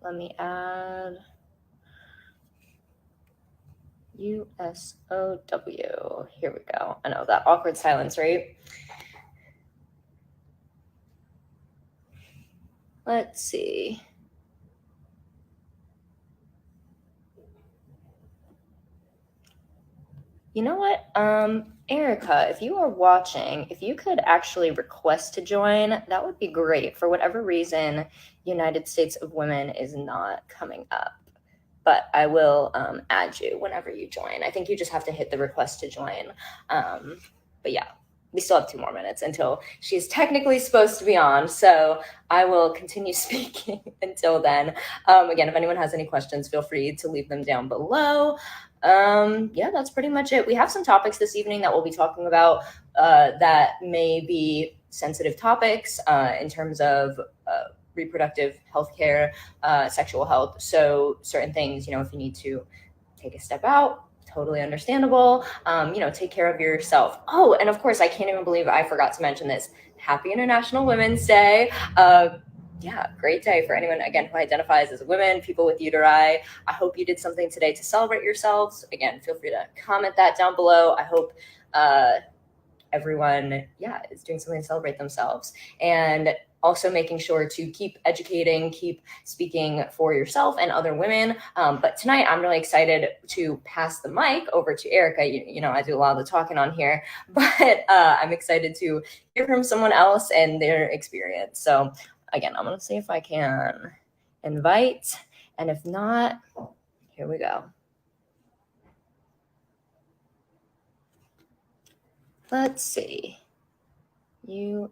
Let me add USOW. Here we go. I know that awkward silence, right? Let's see. You know what? Erica, if you are watching, if you could actually request to join, that would be great. For whatever reason, United States of Women is not coming up. But I will add you whenever you join. I think you just have to hit the request to join. But yeah, we still have 2 more minutes until she's technically supposed to be on. So I will continue speaking until then. Again, if anyone has any questions, feel free to leave them down below. Yeah, that's pretty much it. We have some topics this evening that we'll be talking about that may be sensitive topics in terms of reproductive healthcare, sexual health. So certain things, if you need to take a step out, totally understandable. Take care of yourself. Oh, and of course, I can't even believe I forgot to mention this. Happy International Women's Day. Yeah, great day for anyone, again, who identifies as women, people with uteri. I hope you did something today to celebrate yourselves. Again, feel free to comment that down below. I hope everyone, is doing something to celebrate themselves. And also making sure to keep educating, keep speaking for yourself and other women. But tonight, I'm really excited to pass the mic over to Erica. I do a lot of the talking on here, but I'm excited to hear from someone else and their experience. So again, I'm gonna see if I can invite, and if not, here we go. Let's see. USOW.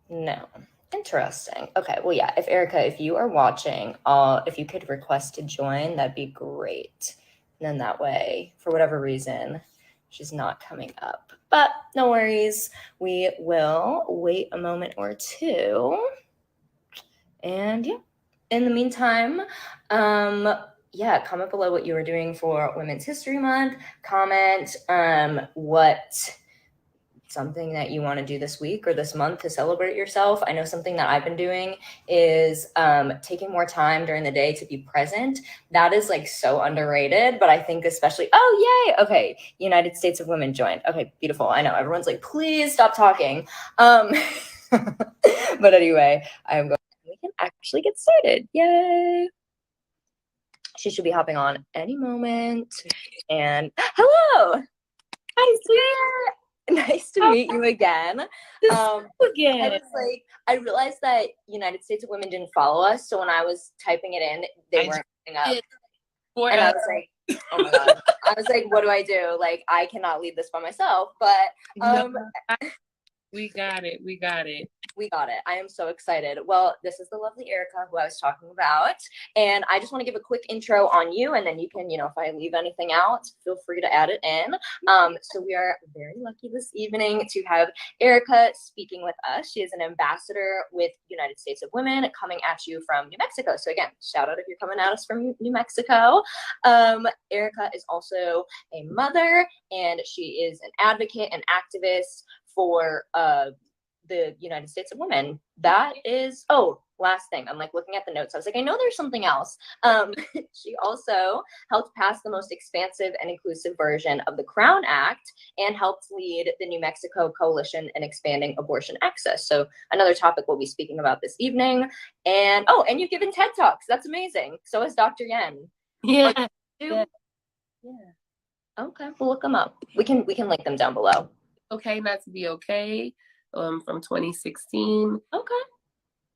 No. Interesting. Okay. Well, yeah. If Erica, if you are watching, if you could request to join, that'd be great. And then that way, for whatever reason, she's not coming up. But no worries. We will wait a moment or two. And yeah. In the meantime, comment below what you were doing for Women's History Month. Comment what something that you want to do this week or this month to celebrate yourself. I know something that I've been doing is taking more time during the day to be present. That is like so underrated, but I think especially, oh, yay. Okay. United States of Women joined. Okay, beautiful. I know everyone's like, please stop talking. But anyway, we can actually get started. Yay. She should be hopping on any moment. And hello. Hi, sweetheart. Nice to meet you again. I realized that United States of Women didn't follow us, so when I was typing it in, they weren't coming up. And I was like, oh my God. I was like, what do I do? Like, I cannot lead this by myself, but we got it. We got it. I am so excited. Well, this is the lovely Erica who I was talking about. And I just want to give a quick intro on you. And then you can, if I leave anything out, feel free to add it in. So we are very lucky this evening to have Erica speaking with us. She is an ambassador with United States of Women coming at you from New Mexico. So again, shout out if you're coming at us from New Mexico. Erica is also a mother, and she is an advocate and activist for the United States of Women. That is, last thing, I'm like looking at the notes. I was like, I know there's something else. She also helped pass the most expansive and inclusive version of the Crown Act and helped lead the New Mexico Coalition in expanding abortion access. So another topic we'll be speaking about this evening. And you've given TED Talks. That's amazing. So has Dr. Yen. Yeah. Okay, we'll look them up. We can link them down below. Okay, not to be okay. From 2016. Okay.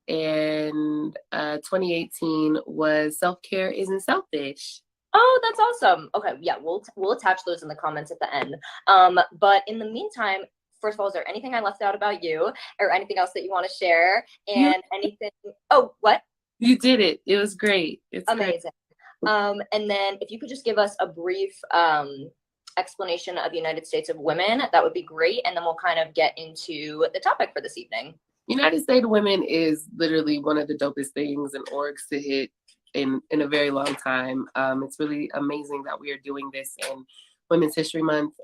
And 2018 was Self-Care Isn't Selfish. Oh, that's awesome. Okay, yeah, we'll attach those in the comments at the end. But in the meantime, first of all, is there anything I left out about you or anything else that you want to share? And anything? Oh, what? You did it. It was great. It's amazing. Great. And then if you could just give us a brief explanation of United States of Women, that would be great. And then we'll kind of get into the topic for this evening. United States of Women is literally one of the dopest things and orgs to hit in a very long time. It's really amazing that we are doing this in Women's History Month.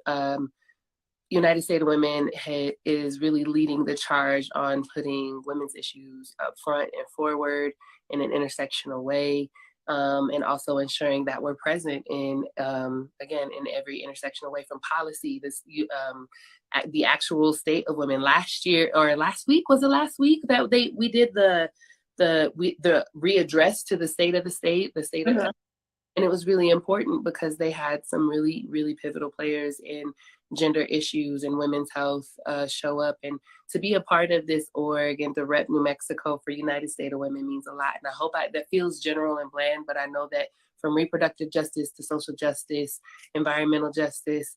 United States of Women is really leading the charge on putting women's issues up front and forward in an intersectional way, and also ensuring that we're present in, again, in every intersectional way, from policy, the actual state of women. Last year, or last week, was it last week that we did the readdress to the state of the state, Mhm. and it was really important because they had some really, really pivotal players in gender issues and women's health show up. And to be a part of this org and to rep New Mexico for United States of Women means a lot. And I hope that feels general and bland, but I know that from reproductive justice to social justice, environmental justice,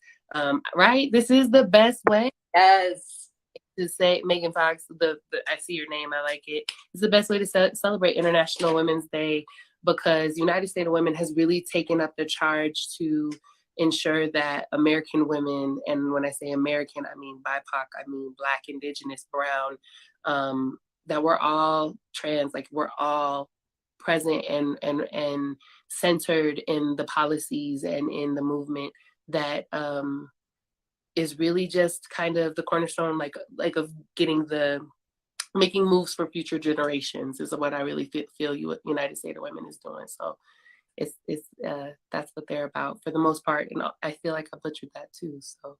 right? This is the best way. Yes. To say, Megan Fox, I see your name, I like it. It's the best way to celebrate International Women's Day, because United States of Women has really taken up the charge to ensure that American women, and when I say American, I mean BIPOC, I mean Black, Indigenous, Brown, that we're all trans, like we're all present and centered in the policies and in the movement that is really just kind of the cornerstone, like of making moves for future generations is what I really feel United States of Women is doing. So it's that's what they're about for the most part, and I feel like I butchered that too. So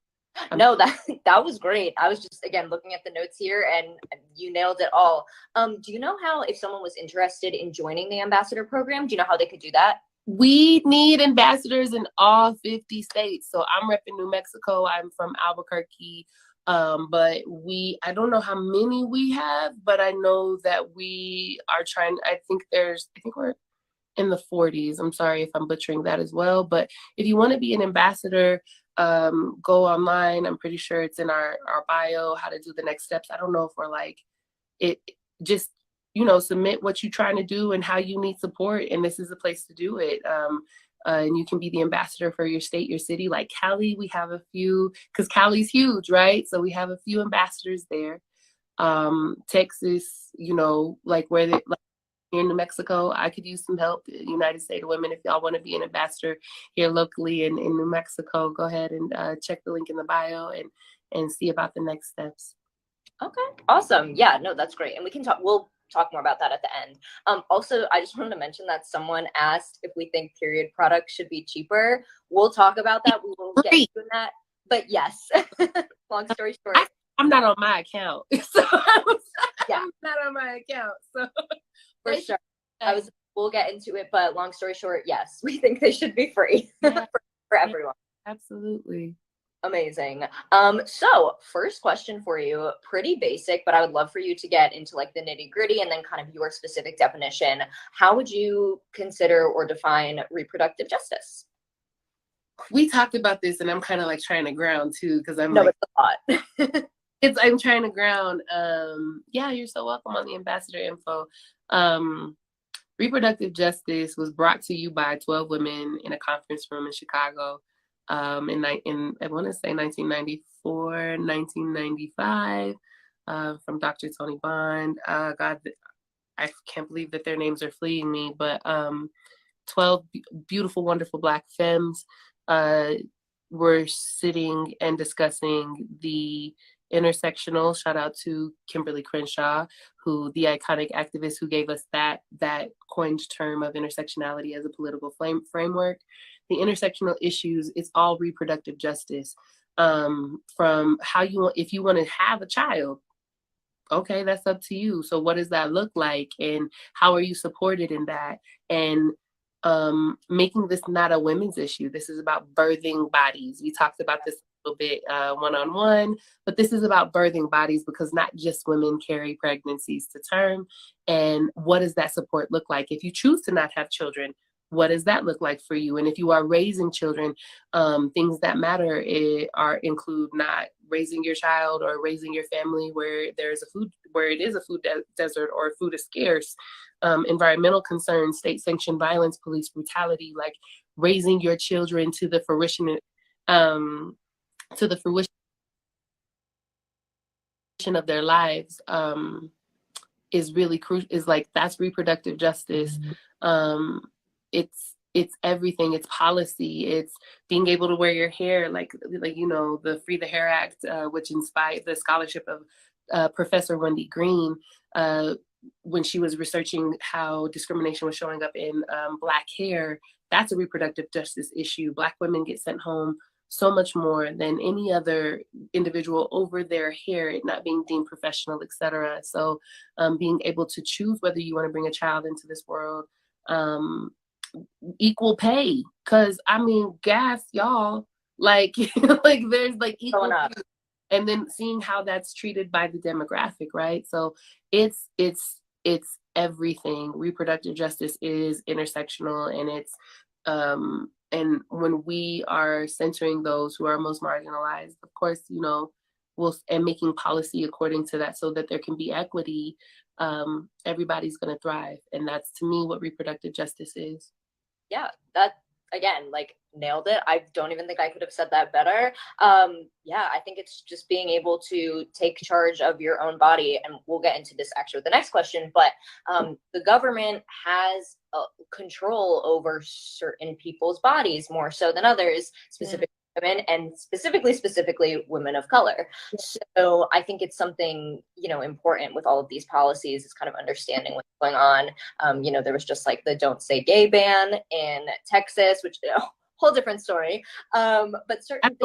No, that was great. I was just, again, looking at the notes here, and you nailed it all. Do you know how, if someone was interested in joining the ambassador program, do you know how they could do that? We need ambassadors in all 50 states. So I'm repping New Mexico. I'm from Albuquerque. But I don't know how many we have, but I know that we are trying. I think we're in the 40s. I'm sorry if I'm butchering that as well. But if you want to be an ambassador, go online. I'm pretty sure it's in our bio, how to do the next steps. I don't know if we're like it, just, submit what you're trying to do and how you need support. And this is a place to do it. And you can be the ambassador for your state, your city. Like Cali, we have a few, because Cali's huge, right? So we have a few ambassadors there. Texas, like where they, like here in New Mexico, I could use some help. United States of Women, if y'all want to be an ambassador here locally in New Mexico, go ahead and check the link in the bio and see about the next steps. Okay, awesome. Yeah, no, that's great. And we'll talk more about that at the end. Also, I just wanted to mention that someone asked if we think period products should be cheaper. We'll talk about that. We will get into that. But yes, long story short. I'm not on my account. So yeah. I'm not on my account. So for sure. We'll get into it, but long story short, yes, we think they should be free for everyone. Absolutely. Amazing. So first question for you, pretty basic, but I would love for you to get into like the nitty gritty and then kind of your specific definition. How would you consider or define reproductive justice? We talked about this, and I'm kind of like trying to ground too, because I'm it's a lot. I'm trying to ground. Yeah, you're so welcome on the ambassador info. Reproductive justice was brought to you by 12 women in a conference room in Chicago. In I want to say 1994, 1995, from Dr. Tony Bond. God, I can't believe that their names are fleeing me, but 12 beautiful, wonderful Black femmes were sitting and discussing the intersectional. Shout out to Kimberly Crenshaw, the iconic activist who gave us that coined term of intersectionality as a political framework. The intersectional issues, it's all reproductive justice. From how if you want to have a child, okay, that's up to you. So what does that look like? And how are you supported in that? And making this not a women's issue. This is about birthing bodies. We talked about this a little bit one-on-one, but this is about birthing bodies, because not just women carry pregnancies to term. And what does that support look like? If you choose to not have children, what does that look like for you? And if you are raising children, things that matter include not raising your child or raising your family where it is a food desert or food is scarce. Environmental concerns, state-sanctioned violence, police brutality, like raising your children to the fruition of their lives is really crucial. Is like, that's reproductive justice. it's everything. It's policy. It's being able to wear your hair, like the Free the Hair Act, which inspired the scholarship of Professor Wendy Green, when she was researching how discrimination was showing up in Black hair. That's a reproductive justice issue. Black women get sent home so much more than any other individual over their hair, it not being deemed professional, etc. So being able to choose whether you want to bring a child into this world, equal pay, because I mean, gas, y'all, like like there's like equal pay. And then seeing how that's treated by the demographic, right? So it's everything. Reproductive justice is intersectional, and it's and when we are centering those who are most marginalized, of course, and making policy according to that so that there can be equity, everybody's going to thrive. And that's, to me, what reproductive justice is. Yeah, that, again, like, nailed it. I don't even think I could have said that better. Yeah, I think it's just being able to take charge of your own body, and we'll get into this actually with the next question, but the government has control over certain people's bodies more so than others, specifically women, and specifically women of color. So I think it's something, important with all of these policies, is kind of understanding what's going on. There was just like the Don't Say Gay ban in Texas, which, whole different story. But certain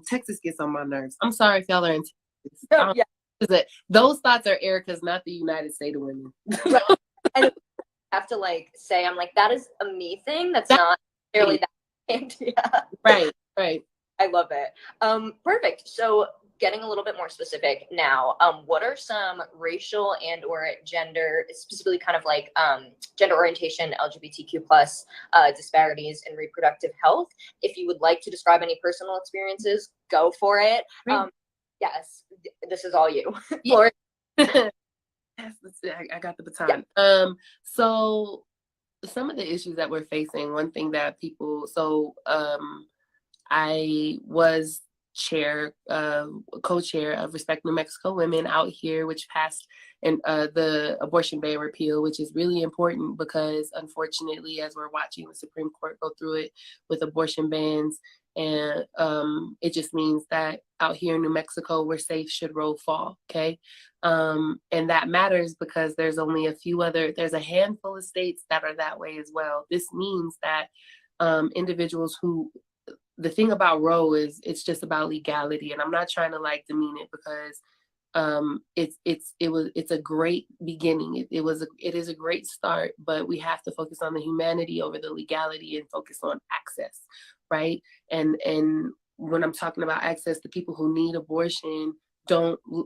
Texas gets on my nerves. I'm sorry if y'all are in Texas. Yeah. Those thoughts are Erica's, not the United States of women. Right. And I have to say, I'm like, that is a me thing. That's not necessarily that. Yeah. Right. I love it. Perfect. So getting a little bit more specific now, what are some racial and or gender, specifically kind of like gender orientation, LGBTQ plus disparities in reproductive health? If you would like to describe any personal experiences, go for it. Yes, this is all you. Yeah. Yes, I got the baton. Yeah. So some of the issues that we're facing, one thing that I was co-chair of Respect New Mexico Women out here, which passed the abortion ban repeal, which is really important because, unfortunately, as we're watching the Supreme Court go through it with abortion bans, and it just means that out here in New Mexico, where safe should roll fall, okay? And that matters because there's a handful of states that are that way as well. This means that individuals who, the thing about Roe is it's just about legality, and I'm not trying to demean it, because it's a great beginning. It is a great start, but we have to focus on the humanity over the legality and focus on access, right? And when I'm talking about access, the people who need abortion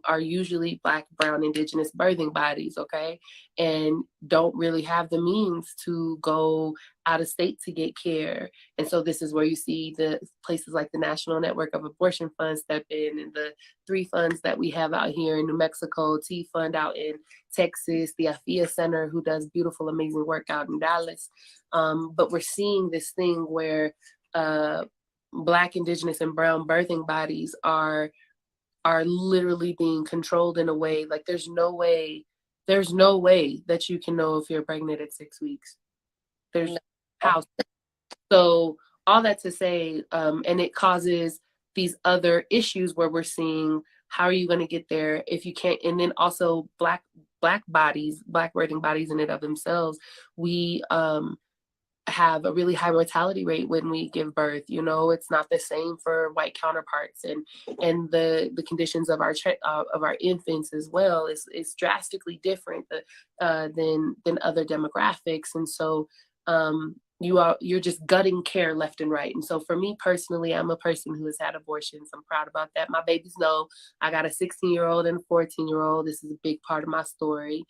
are usually Black, Brown, Indigenous birthing bodies, okay? And don't really have the means to go out of state to get care. And so this is where you see the places like the National Network of Abortion Funds step in, and the 3 funds that we have out here in New Mexico, T Fund out in Texas, the AFIA Center, who does beautiful, amazing work out in Dallas. But we're seeing this thing where Black, Indigenous, and Brown birthing bodies are literally being controlled in a way, like there's no way that you can know if you're pregnant at 6 weeks. There's how. So all that to say, and it causes these other issues where we're seeing, how are you going to get there if you can't? And then also black birthing bodies in and of themselves, we have a really high mortality rate when we give birth. It's not the same for white counterparts, and the conditions of our infants as well is drastically different than other demographics. And so you're just gutting care left and right. And so for me personally, I'm a person who has had abortions. I'm proud about that. My babies know I got a 16-year-old and a 14-year-old. This is a big part of my story.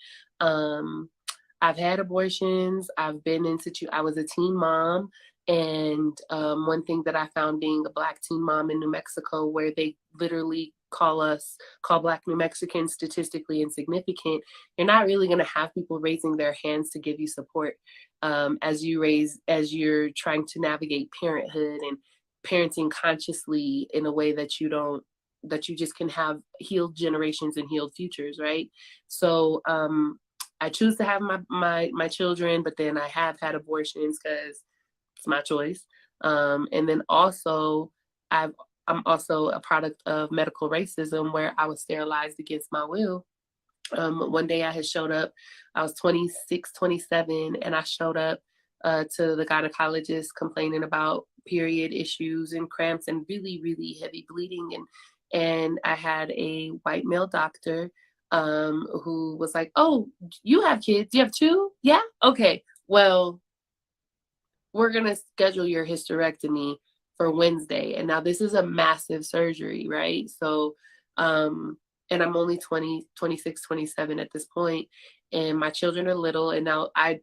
I've had abortions. I've been I was a teen mom. And one thing that I found being a Black teen mom in New Mexico, where they literally call Black New Mexicans statistically insignificant, you're not really going to have people raising their hands to give you support as you're trying to navigate parenthood and parenting consciously in a way that you just can have healed generations and healed futures, right? So I choose to have my children, but then I have had abortions because it's my choice. And then also I'm also a product of medical racism where I was sterilized against my will. One day I had showed up, I was 26, 27, and I showed up to the gynecologist complaining about period issues and cramps and really, really heavy bleeding. And I had a white male doctor who was like, "Oh, you have kids? You have two? Yeah? Okay. Well, we're going to schedule your hysterectomy for Wednesday." And now this is a massive surgery, right? So, and I'm only 20, 26, 27 at this point, and my children are little. And now I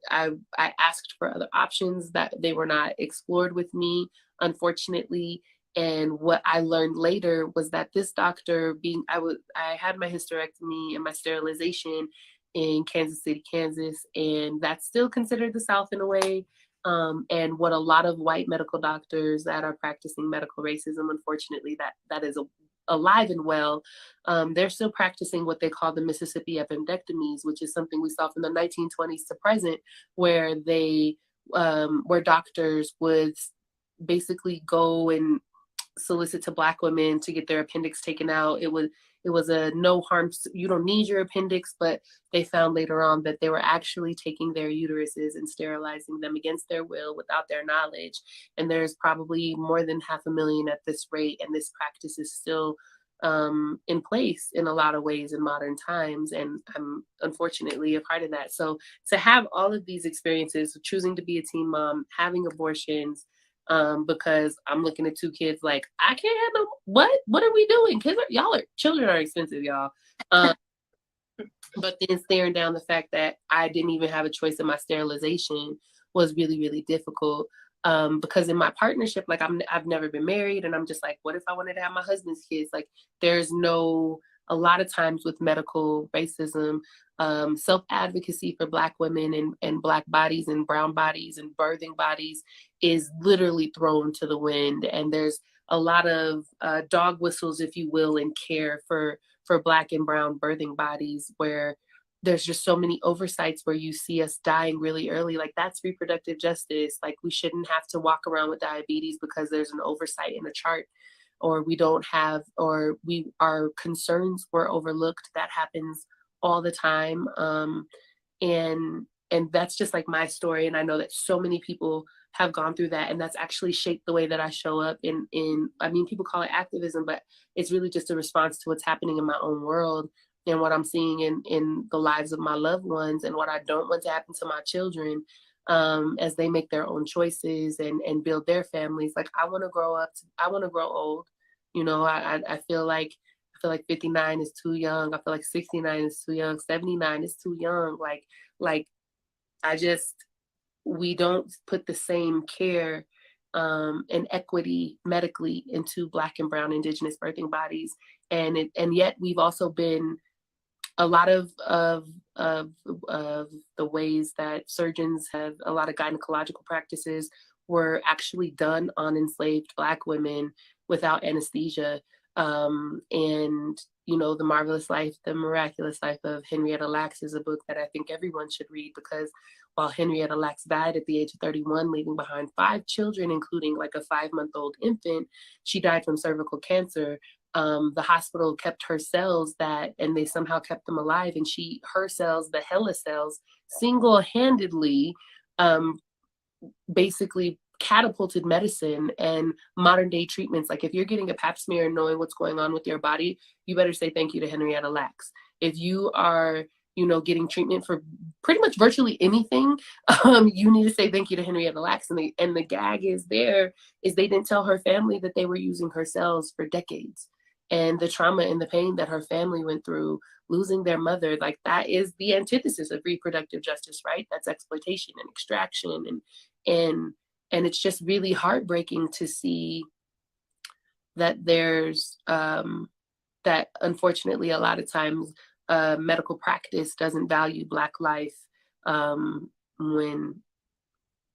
asked for other options that they were not explored with me, unfortunately. And what I learned later was that this doctor I had my hysterectomy and my sterilization in Kansas City, Kansas, and that's still considered the South in a way. And what a lot of white medical doctors that are practicing medical racism, unfortunately, that is alive and well, they're still practicing what they call the Mississippi appendectomies, which is something we saw from the 1920s to present, where where doctors would basically go and solicit to Black women to get their appendix taken out. It was a no harm, you don't need your appendix, but they found later on that they were actually taking their uteruses and sterilizing them against their will without their knowledge. And there's probably more than 500,000 at this rate, and this practice is still in place in a lot of ways in modern times. And I'm unfortunately a part of that. So to have all of these experiences, choosing to be a teen mom, having abortions, because I'm looking at two kids like, I can't have no, what are we doing? Children are expensive, y'all. But then staring down the fact that I didn't even have a choice in my sterilization was really, really difficult. Because in my partnership, like I've never been married, and I'm just like, what if I wanted to have my husband's kids? Like, a lot of times with medical racism, self-advocacy for Black women and Black bodies and brown bodies and birthing bodies is literally thrown to the wind. And there's a lot of dog whistles, if you will, and care for Black and brown birthing bodies, where there's just so many oversights where you see us dying really early. Like, that's reproductive justice. Like, we shouldn't have to walk around with diabetes because there's an oversight in a chart, or our concerns were overlooked. That happens all the time. And that's just like my story. And I know that so many people have gone through that, and that's actually shaped the way that I show up I mean, people call it activism, but it's really just a response to what's happening in my own world and what I'm seeing in the lives of my loved ones, and what I don't want to happen to my children, as they make their own choices and build their families. Like, I want to grow old. You know, I feel like 59 is too young. I feel like 69 is too young. 79 is too young. Like we don't put the same care and equity medically into Black and brown Indigenous birthing bodies. And yet we've also been, a lot of the ways that surgeons have, a lot of gynecological practices were actually done on enslaved Black women without anesthesia. And, you know, The Marvelous Life, The Miraculous Life of Henrietta Lacks is a book that I think everyone should read, because while Henrietta Lacks died at the age of 31, leaving behind 5 children, including like a 5-month-old infant, she died from cervical cancer. The hospital kept her cells and they somehow kept them alive. And her cells, the HeLa cells, single-handedly basically catapulted medicine and modern day treatments. Like, if you're getting a pap smear and knowing what's going on with your body, you better say thank you to Henrietta Lacks. If you are, you know, getting treatment for pretty much virtually anything, you need to say thank you to Henrietta Lacks. And the gag is they didn't tell her family that they were using her cells for decades. And the trauma and the pain that her family went through, losing their mother, like, that is the antithesis of reproductive justice, right? That's exploitation and extraction. And it's just really heartbreaking to see that there's, that unfortunately a lot of times medical practice doesn't value Black life when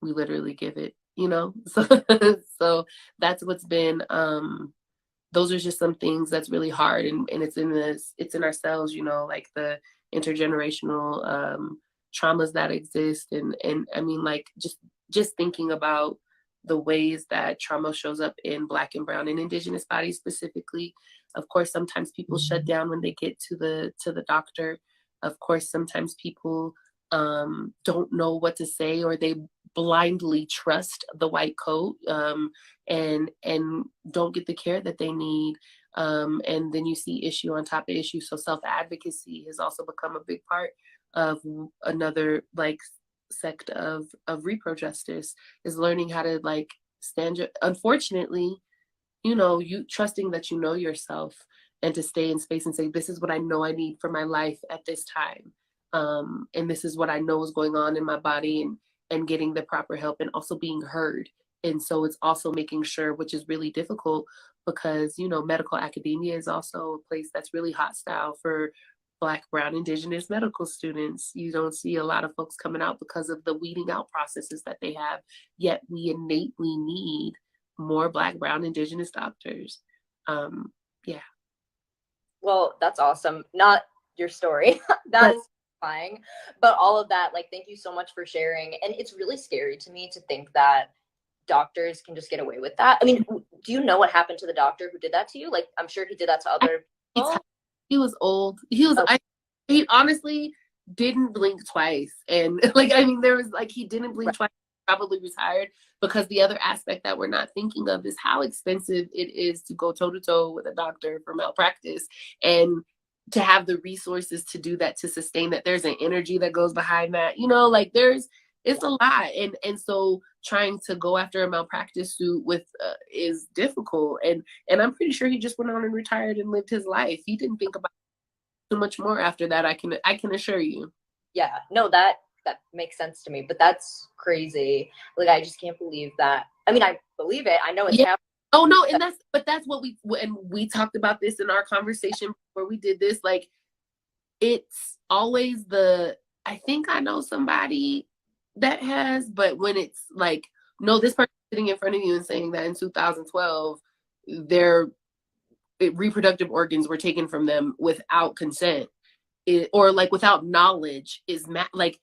we literally give it, you know? So that's what's been, those are just some things that's really hard, and it's in ourselves, you know, like the intergenerational traumas that exist, and I mean, like, just thinking about the ways that trauma shows up in Black and Brown and Indigenous bodies specifically. Of course, sometimes people shut down when they get to the doctor. Of course, sometimes people don't know what to say, or they blindly trust the white coat, and don't get the care that they need. And then you see issue on top of issue. So self-advocacy has also become a big part of another like sect of repro justice, is learning how to like unfortunately, you trusting that you know yourself, and to stay in space and say, this is what I know I need for my life at this time. And this is what I know is going on in my body, and getting the proper help, and also being heard. And so it's also making sure, which is really difficult, because, medical academia is also a place that's really hostile for Black, Brown, Indigenous medical students. You don't see a lot of folks coming out because of the weeding out processes that they have, yet we innately need more Black, Brown, Indigenous doctors. Yeah. Well, that's awesome. Not your story. That's fine. But all of that, like, thank you so much for sharing. And it's really scary to me to think that doctors can just get away with that. I mean, do you know what happened to the doctor who did that to you? Like, I'm sure he did that to other people. He was old. He honestly didn't blink twice. And there was he didn't blink twice, probably retired, because the other aspect that we're not thinking of is how expensive it is to go toe to toe with a doctor for malpractice, and to have the resources to do that, to sustain that. There's an energy that goes behind that, it's a lot. And so trying to go after a malpractice suit with is difficult. And I'm pretty sure he just went on and retired and lived his life. He didn't think about too much more after that. I can assure you. Yeah, no, that makes sense to me, but that's crazy. Like, I just can't believe that. I mean, I believe it. I know it's happening. Oh no, and that's what we talked about this in our conversation before we did this. Like, it's always I think I know somebody that has, but when it's like, no, this person sitting in front of you and saying that in 2012 their reproductive organs were taken from them without consent, or like without knowledge, is like,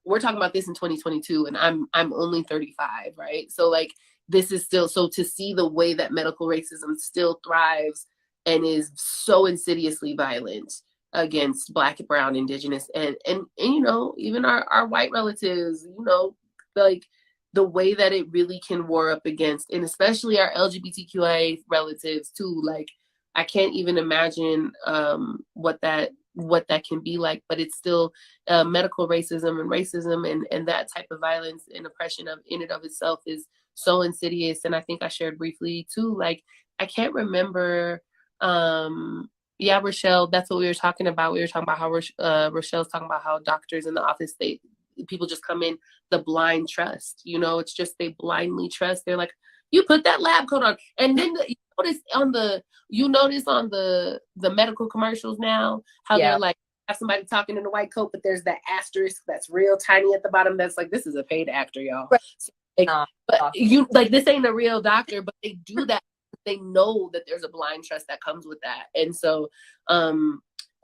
we're talking about this in 2022, and I'm only 35, right? So like, this is still, so to see the way that medical racism still thrives and is so insidiously violent against Black, Brown, Indigenous, and even our white relatives, like the way that it really can war up against, and especially our LGBTQIA relatives too. Like, I can't even imagine what that can be like, but it's still medical racism and that type of violence and oppression in and of itself is so insidious. And I think I shared briefly too, like, I can't remember, Rochelle, that's what we were talking about. We were talking about how Rochelle's talking about how doctors in the office, people just come in, the blind trust, it's just, they blindly trust. They're like, you put that lab coat on. And then you notice on the medical commercials now, how they're like, have somebody talking in a white coat, but there's that asterisk that's real tiny at the bottom. That's like, this is a paid actor, y'all. Right. So, but this ain't a real doctor, but they do that. They know that there's a blind trust that comes with that. And so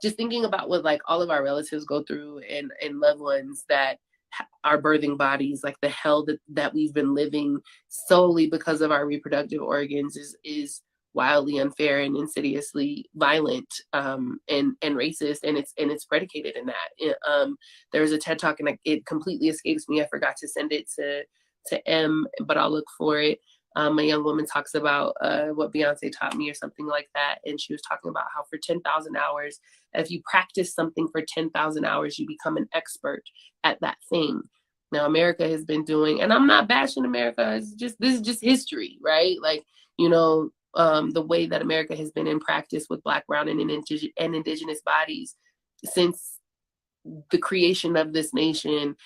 just thinking about what like all of our relatives go through, and loved ones that are birthing bodies, like the hell that we've been living solely because of our reproductive organs is wildly unfair and insidiously violent, and racist, and it's predicated in that. There was a TED Talk, and it completely escapes me. I forgot to send it to M, but I'll look for it. A young woman talks about what Beyonce taught me, or something like that. And she was talking about how for 10,000 hours, if you practice something for 10,000 hours, you become an expert at that thing. Now, America has been doing, and I'm not bashing America, this is just history, right? Like, the way that America has been in practice with Black, Brown, and Indigenous bodies since the creation of this nation,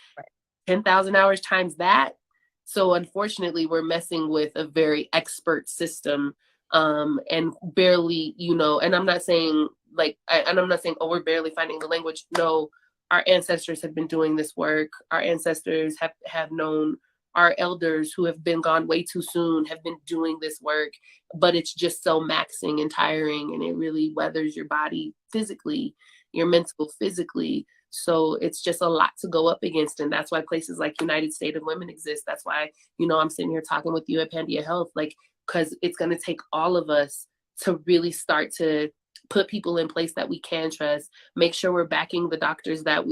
10,000 hours times that. So unfortunately, we're messing with a very expert system, and barely, and I'm not saying oh, we're barely finding the language. No, our ancestors have been doing this work. Our ancestors have known our elders who have been gone way too soon have been doing this work, but it's just so maxing and tiring, and it really weathers your body physically, your mental physically. So it's just a lot to go up against. And that's why places like United States of Women exist. That's why, I'm sitting here talking with you at Pandia Health, like, because it's going to take all of us to really start to put people in place that we can trust, make sure we're backing the doctors that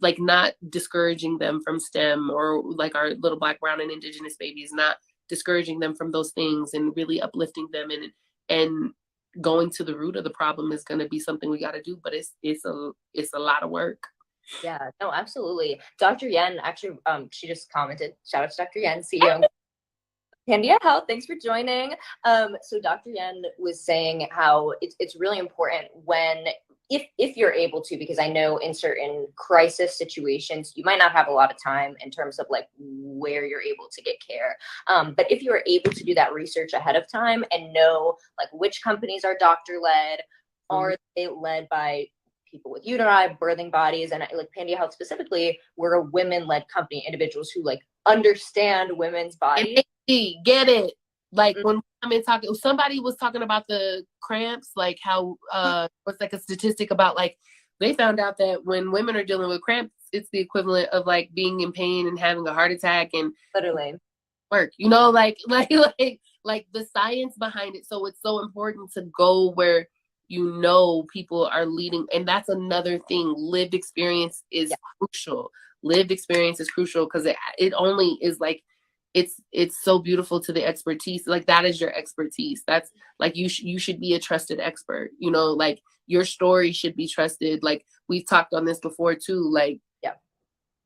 like, not discouraging them from STEM, or like our little Black, brown, and indigenous babies, not discouraging them from those things, and really uplifting them, and going to the root of the problem is going to be something we got to do. But it's a lot of work. Yeah, no, absolutely. Dr. Yen actually, she just commented, shout out to Dr. Yen, CEO Pandia Health, thanks for joining. So Dr. Yen was saying how it's really important when, if you're able to, because I know in certain crisis situations, you might not have a lot of time in terms of like where you're able to get care. But if you're able to do that research ahead of time and know like which companies are doctor led, are they led by people with uteri, birthing bodies, and like Pandia Health specifically, we're a women-led company, individuals who like understand women's bodies. Get it? Like when I'm in talking, somebody was talking about the cramps, like how what's like a statistic about like they found out that when women are dealing with cramps, it's the equivalent of like being in pain and having a heart attack and literally work, like the science behind it. So it's so important to go where people are leading, and that's another thing. Lived experience is crucial. Lived experience is crucial because it only is like it's so beautiful to the expertise. Like that is your expertise. That's like you should be a trusted expert. Like your story should be trusted. Like we've talked on this before too. Like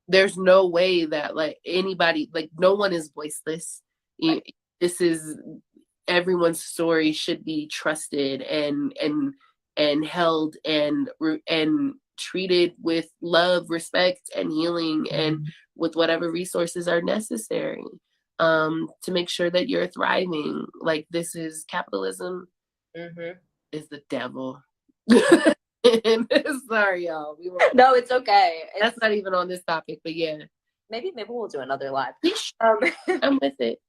there's no way that like anybody, like no one is voiceless. Right. This is everyone's story should be trusted and held and treated with love, respect, and healing, and with whatever resources are necessary to make sure that you're thriving. Like this is capitalism is the devil. Sorry, y'all. No, it's okay. That's not even on this topic, but yeah. Maybe we'll do another live. I'm with it.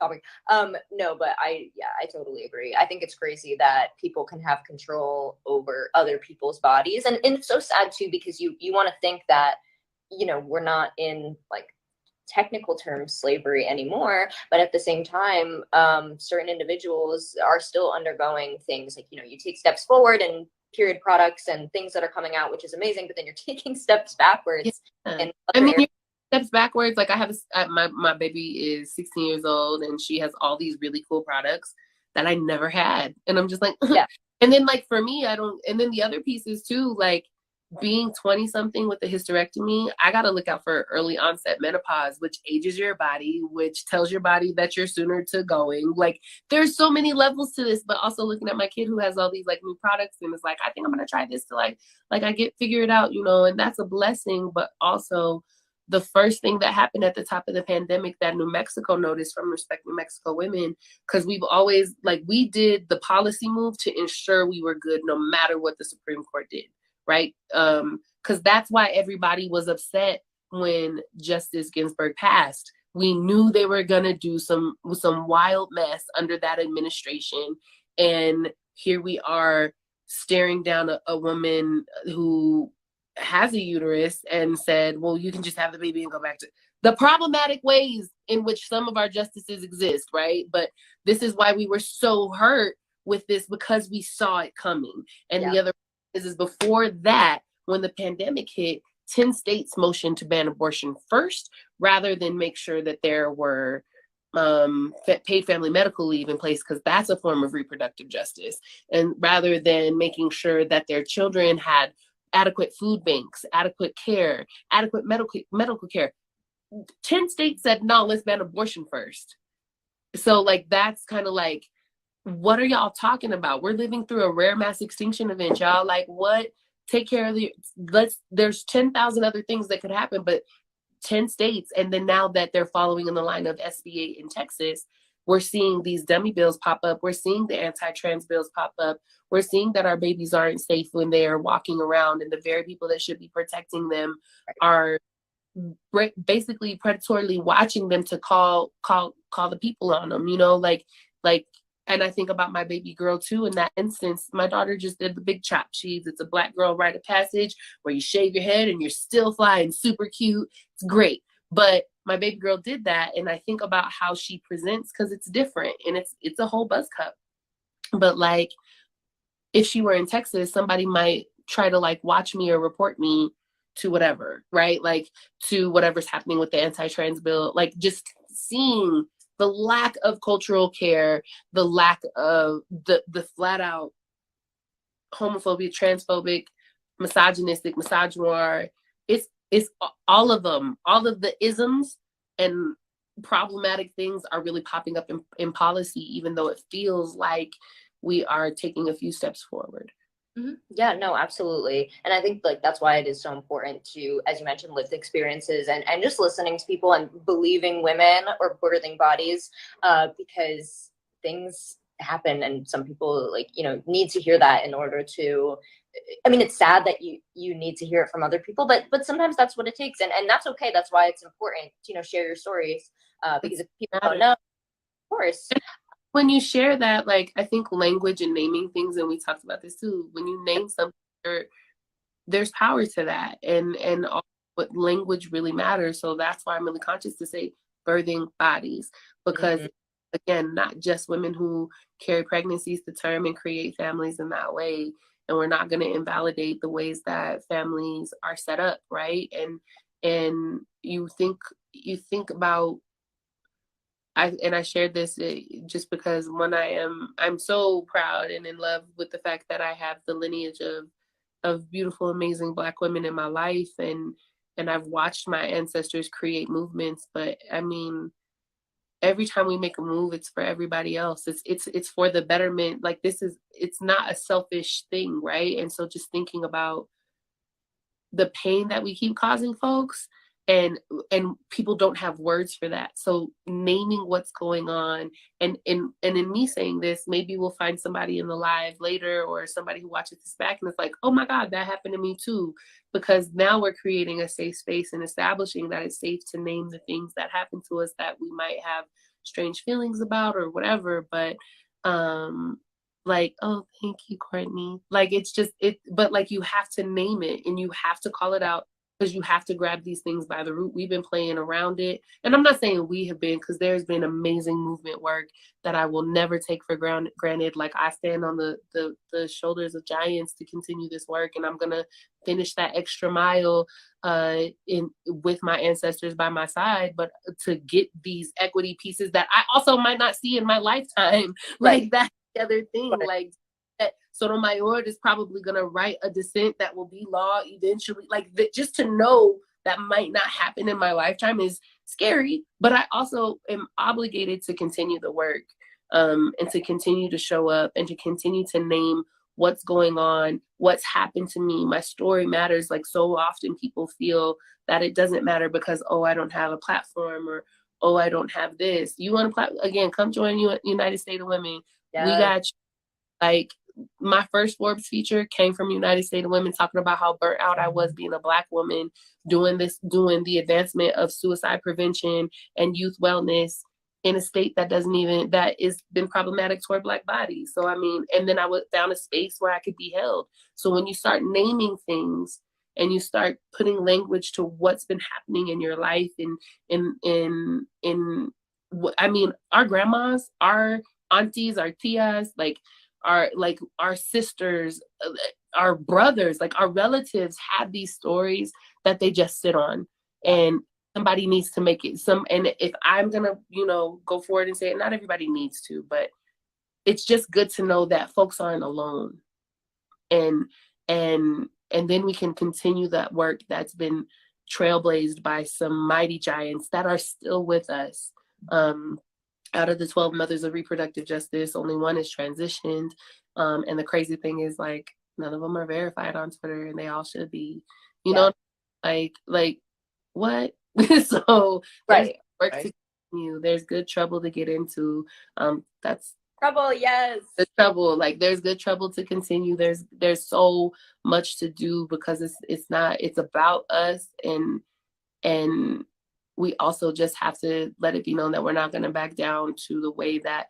No, but I totally agree. I think it's crazy that people can have control over other people's bodies. And it's so sad too, because you want to think that, we're not in like technical terms slavery anymore, but at the same time, certain individuals are still undergoing things like, you take steps forward and period products and things that are coming out, which is amazing, but then you're taking steps backwards. Yeah. Steps backwards. Like I have my baby is 16 years old and she has all these really cool products that I never had. And I'm just like, yeah. And then like for me, and then the other pieces too, like being 20 something with a hysterectomy, I got to look out for early onset menopause, which ages your body, which tells your body that you're sooner to going. Like there's so many levels to this, but also looking at my kid who has all these like new products and is like, I think I'm going to try this to like I figure it out, and that's a blessing. But also the first thing that happened at the top of the pandemic that New Mexico noticed from Respect New Mexico Women, because we've always we did the policy move to ensure we were good no matter what the Supreme Court did. Right? Because that's why everybody was upset when Justice Ginsburg passed. We knew they were going to do some wild mess under that administration. And here we are staring down a woman who has a uterus and said, well, you can just have the baby and go back to the problematic ways in which some of our justices exist. Right? But this is why we were so hurt with this, because we saw it coming. And the other is before that, when the pandemic hit, 10 states motioned to ban abortion first, rather than make sure that there were paid family medical leave in place, because that's a form of reproductive justice, and rather than making sure that their children had adequate food banks, adequate care, adequate medical care. 10 states said, no, let's ban abortion first. So that's kind of like, what are y'all talking about? We're living through a rare mass extinction event, y'all. Like, what? Take care of there's 10,000 other things that could happen, but 10 states. And then now that they're following in the line of SB8 in Texas, we're seeing these dummy bills pop up. We're seeing the anti-trans bills pop up. We're seeing that our babies aren't safe when they are walking around, and the very people that should be protecting them are basically predatorily watching them to call the people on them, like, and I think about my baby girl too. In that instance, my daughter just did the big chop. It's a Black girl rite of passage where you shave your head and you're still flying, super cute. It's great. But my baby girl did that. And I think about how she presents, because it's different and it's a whole buzz cut. But like, if she were in Texas, somebody might try to like watch me or report me to whatever, right? Like to whatever's happening with the anti-trans bill, like just seeing the lack of cultural care, the lack of the flat out homophobic, transphobic, misogynistic, misogynoir. It's all of them, all of the isms and problematic things are really popping up in policy, even though it feels like we are taking a few steps forward. Mm-hmm. Yeah, no, absolutely. And I think like that's why it is so important to, as you mentioned, lived experiences and just listening to people and believing women or birthing bodies, because things happen and some people like, need to hear that in order to, I mean, it's sad that you need to hear it from other people, but sometimes that's what it takes. And that's okay. That's why it's important to, share your stories, because if people don't know, of course. When you share that, like, I think language and naming things, and we talked about this too, when you name something, there's power to that, and all, but language really matters. So that's why I'm really conscious to say birthing bodies, because again, not just women who carry pregnancies to term and create families in that way. And we're not going to invalidate the ways that families are set up, right? And you think about, I shared this just because I'm so proud and in love with the fact that I have the lineage of beautiful, amazing Black women in my life, and I've watched my ancestors create movements. But I mean, every time we make a move, it's for everybody else. It's for the betterment. Like it's not a selfish thing, right? And so just thinking about the pain that we keep causing folks, and people don't have words for that. So naming what's going on, and in me saying this, maybe we'll find somebody in the live later or somebody who watches this back and it's like, oh my God, that happened to me too. Because now we're creating a safe space and establishing that it's safe to name the things that happen to us that we might have strange feelings about or whatever. But like, oh, thank you, Courtney. Like, it's just but like, you have to name it and you have to call it out, because you have to grab these things by the root. We've been playing around it. And I'm not saying we have been, because there's been amazing movement work that I will never take for granted. Like, I stand on the shoulders of giants to continue this work, and I'm going to finish that extra mile with my ancestors by my side, but to get these equity pieces that I also might not see in my lifetime. Like, that's the other thing. Like, that Sotomayor is probably going to write a dissent that will be law eventually. Like, just to know that might not happen in my lifetime is scary, but I also am obligated to continue the work, and to continue to show up and to continue to name what's going on, what's happened to me. My story matters. Like, so often people feel that it doesn't matter because, oh, I don't have a platform, or, oh, I don't have this. You want to, again, come join United States of Women. Yeah. We got you. Like, my first Forbes feature came from United States of Women, talking about how burnt out I was being a Black woman, doing the advancement of suicide prevention and youth wellness in a state that is been problematic toward Black bodies. So, I mean, and then I found a space where I could be held. So when you start naming things and you start putting language to what's been happening in your life, I mean, our grandmas, our aunties, our tias, our sisters, our brothers, like our relatives have these stories that they just sit on, and somebody needs to make it and if I'm gonna, go forward and say it, not everybody needs to, but it's just good to know that folks aren't alone. And then we can continue that work that's been trailblazed by some mighty giants that are still with us. Out of the 12 mothers of reproductive justice, only one is transitioned. And the crazy thing is, like, none of them are verified on Twitter, and they all should be, you know, like what? So there's work to continue. There's good trouble to get into. That's trouble, yes. The trouble, like, there's good trouble to continue. There's so much to do, because it's about us, and And we also just have to let it be known that we're not going to back down to the way that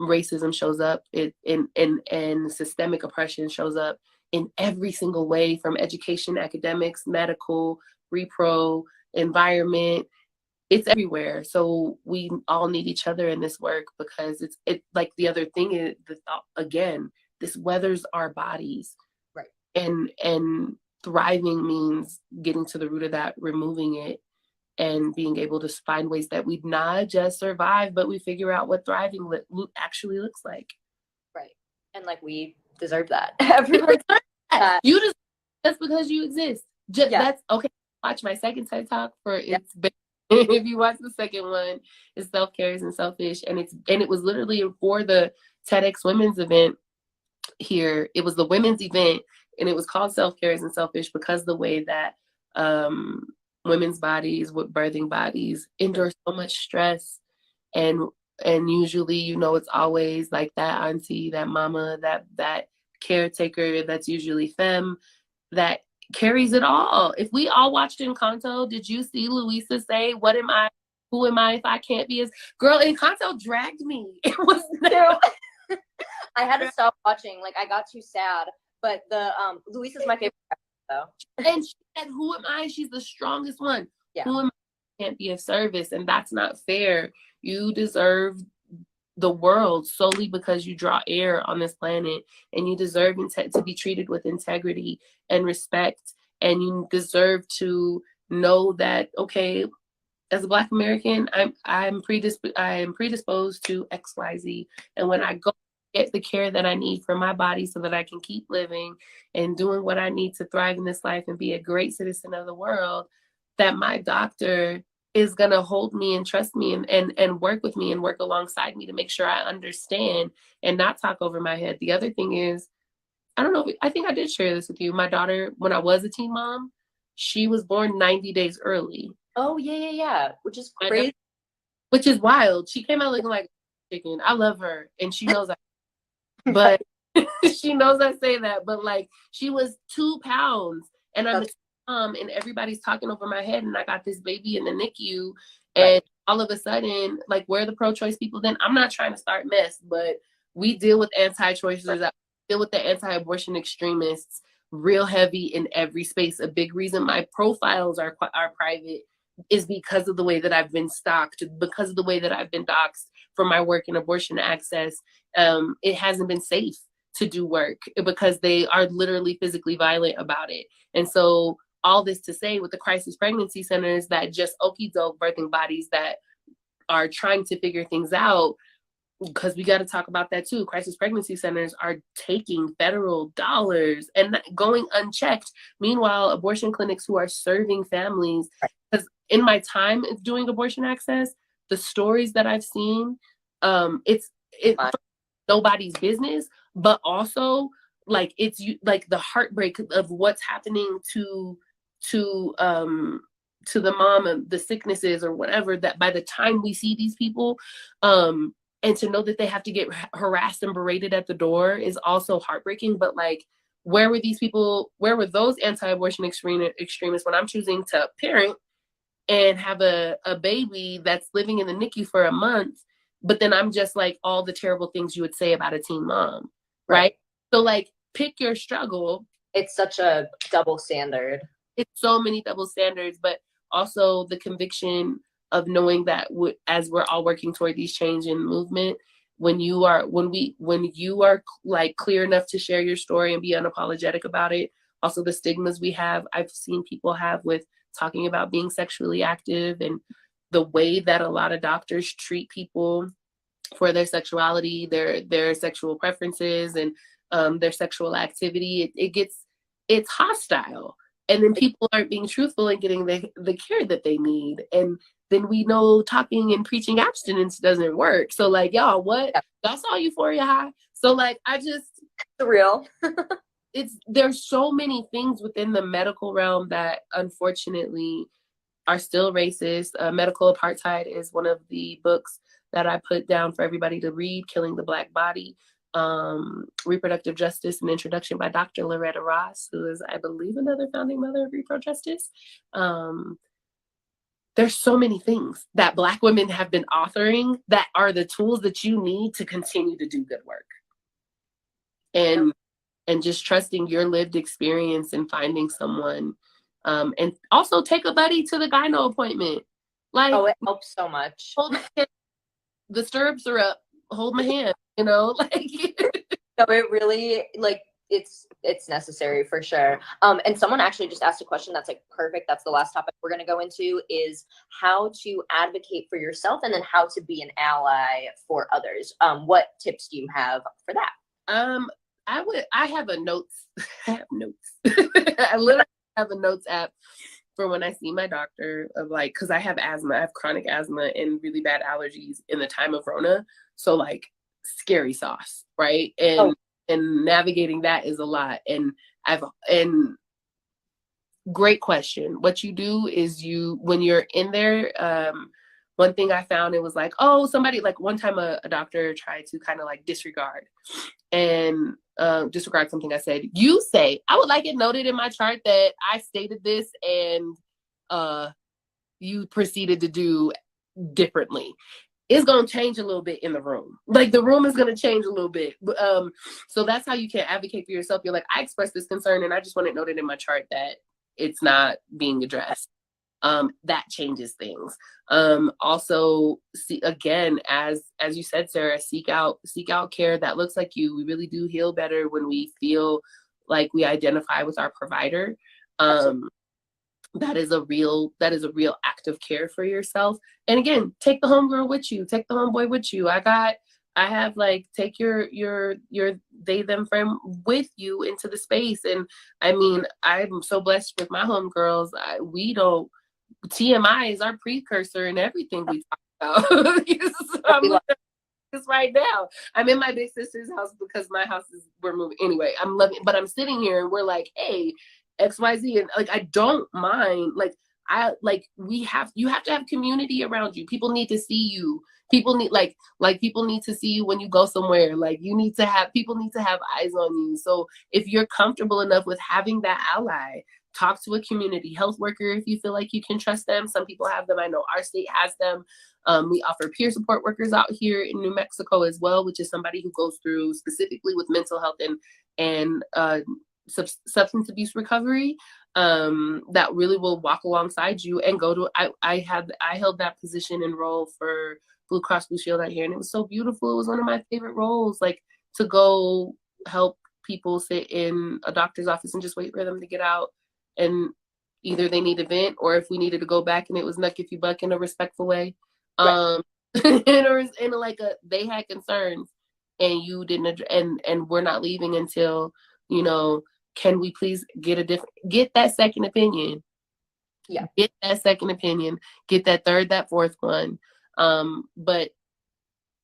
racism shows up and systemic oppression shows up in every single way, from education, academics, medical, repro, environment. It's everywhere. So we all need each other in this work, because it like the other thing is, again, this weathers our bodies. Right. And thriving means getting to the root of that, removing it, and being able to find ways that we not just survive, but we figure out what thriving actually looks like. Right. And like, we deserve that. Everyone deserves that. You just, just because you exist. That's okay. Watch my second TED Talk for it's if you watch the second one, it's Self-Care Isn't Selfish, and it was literally for the TEDx Women's event here. It was the women's event, and it was called Self-Care Isn't Selfish because the way that women's bodies with birthing bodies endure so much stress, and usually, it's always like that auntie, that mama, that caretaker that's usually femme that carries it all. If we all watched Encanto, did you see Luisa say, "What am I? Who am I if I can't be as girl?" Encanto dragged me. It was I had to stop watching. Like, I got too sad. But the Luisa's my favorite though. And she said, "Who am I? She's the strongest one. Yeah. Who am I? Can't be of service, and that's not fair. You deserve the world solely because you draw air on this planet, and you deserve to be treated with integrity and respect, and you deserve to know that, okay, as a Black American, I'm predisposed to XYZ, and when I go get the care that I need for my body so that I can keep living and doing what I need to thrive in this life and be a great citizen of the world, that my doctor is going to hold me and trust me and work with me and work alongside me to make sure I understand and not talk over my head." The other thing is, I don't know, I think I did share this with you. My daughter, when I was a teen mom, she was born 90 days early. Oh, yeah. Which is crazy. Which is wild. She came out looking like a chicken. I love her. And she knows but she knows I say that. But like, she was 2 pounds, and I'm a mom, and everybody's talking over my head, and I got this baby in the NICU, and all of a sudden, like, where are the pro-choice people then? I'm not trying to start mess, but we deal with anti-choicers, deal with the anti-abortion extremists real heavy in every space. A big reason my profiles are private is because of the way that I've been stalked, because of the way that I've been doxxed for my work in abortion access. It hasn't been safe to do work because they are literally physically violent about it. And so all this to say, with the crisis pregnancy centers that just okie doke birthing bodies that are trying to figure things out, because we got to talk about that too. Crisis pregnancy centers are taking federal dollars and going unchecked. Meanwhile, abortion clinics who are serving families, because in my time doing abortion access, the stories that I've seen, it's nobody's business, but also like it's like the heartbreak of what's happening to the mom and the sicknesses or whatever, that by the time we see these people, and to know that they have to get harassed and berated at the door is also heartbreaking. But like, where were these people? Where were those anti-abortion extremists when I'm choosing to parent and have a baby that's living in the NICU for a month? But then I'm just like all the terrible things you would say about a teen mom, right? So like, pick your struggle. It's such a double standard. It's so many double standards, but also the conviction of knowing that as we're all working toward these change in movement, when you are like clear enough to share your story and be unapologetic about it, also the stigmas I've seen people have with talking about being sexually active, and the way that a lot of doctors treat people for their sexuality, their sexual preferences, and their sexual activity, it's hostile. And then people aren't being truthful and getting the care that they need. And then we know talking and preaching abstinence doesn't work. So like, y'all, what? Y'all saw Euphoria High? So like, real. There's so many things within the medical realm that unfortunately are still racist. Medical Apartheid is one of the books that I put down for everybody to read, Killing the Black Body. Reproductive Justice, an introduction by Dr. Loretta Ross, who is, I believe, another founding mother of Reproductive Justice. There's so many things that Black women have been authoring that are the tools that you need to continue to do good work. And just trusting your lived experience and finding someone. And also take a buddy to the gyno appointment. Like, oh, it helps so much. Hold my hand. The stirrups are up. Hold my hand, you know, like. No, it really, like, it's necessary for sure. And someone actually just asked a question that's like perfect. That's the last topic we're going to go into, is how to advocate for yourself and then how to be an ally for others. What tips do you have for that? I have a notes. I have notes. I literally have a notes app for when I see my doctor, of like, because I have asthma. I have chronic asthma and really bad allergies in the time of Rona. So like scary sauce, right? And navigating that is a lot. And great question. What you do is when you're in there, one thing I found, it was like, oh, somebody, like one time a doctor tried to kind of like disregard something I said. You say, I would like it noted in my chart that I stated this and you proceeded to do differently. It's going to change a little bit in the room. Like the room is going to change a little bit. So that's how you can advocate for yourself. You're like, I expressed this concern and I just want it noted in my chart that it's not being addressed. That changes things. Also, see, again, as you said, Sarah, seek out care that looks like you. We really do heal better when we feel like we identify with our provider. That is a real act of care for yourself. And again, take the homegirl with you, take the homeboy with you. I have like, take your they them friend with you into the space. And I mean, I'm so blessed with my homegirls. TMI is our precursor in everything we talk about. Because right now I'm in my big sister's house because my house we're moving anyway. I'm loving, but I'm sitting here and we're like, hey, XYZ, and like I don't mind. Like you have to have community around you. People need to see you. People need people need to see you when you go somewhere. Like people need to have eyes on you. So if you're comfortable enough with having that ally, talk to a community health worker if you feel like you can trust them. Some people have them. I know our state has them. We offer peer support workers out here in New Mexico as well, which is somebody who goes through specifically with mental health and substance abuse recovery, that really will walk alongside you and go to. I held that position and role for Blue Cross Blue Shield out here, and it was so beautiful. It was one of my favorite roles, like to go help people sit in a doctor's office and just wait for them to get out. And either they need a vent, or if we needed to go back and it was nuck if you buck in a respectful way. Right. They had concerns and you didn't, and we're not leaving until, can we please get that second opinion? Yeah. Get that second opinion, get that third, that fourth one. But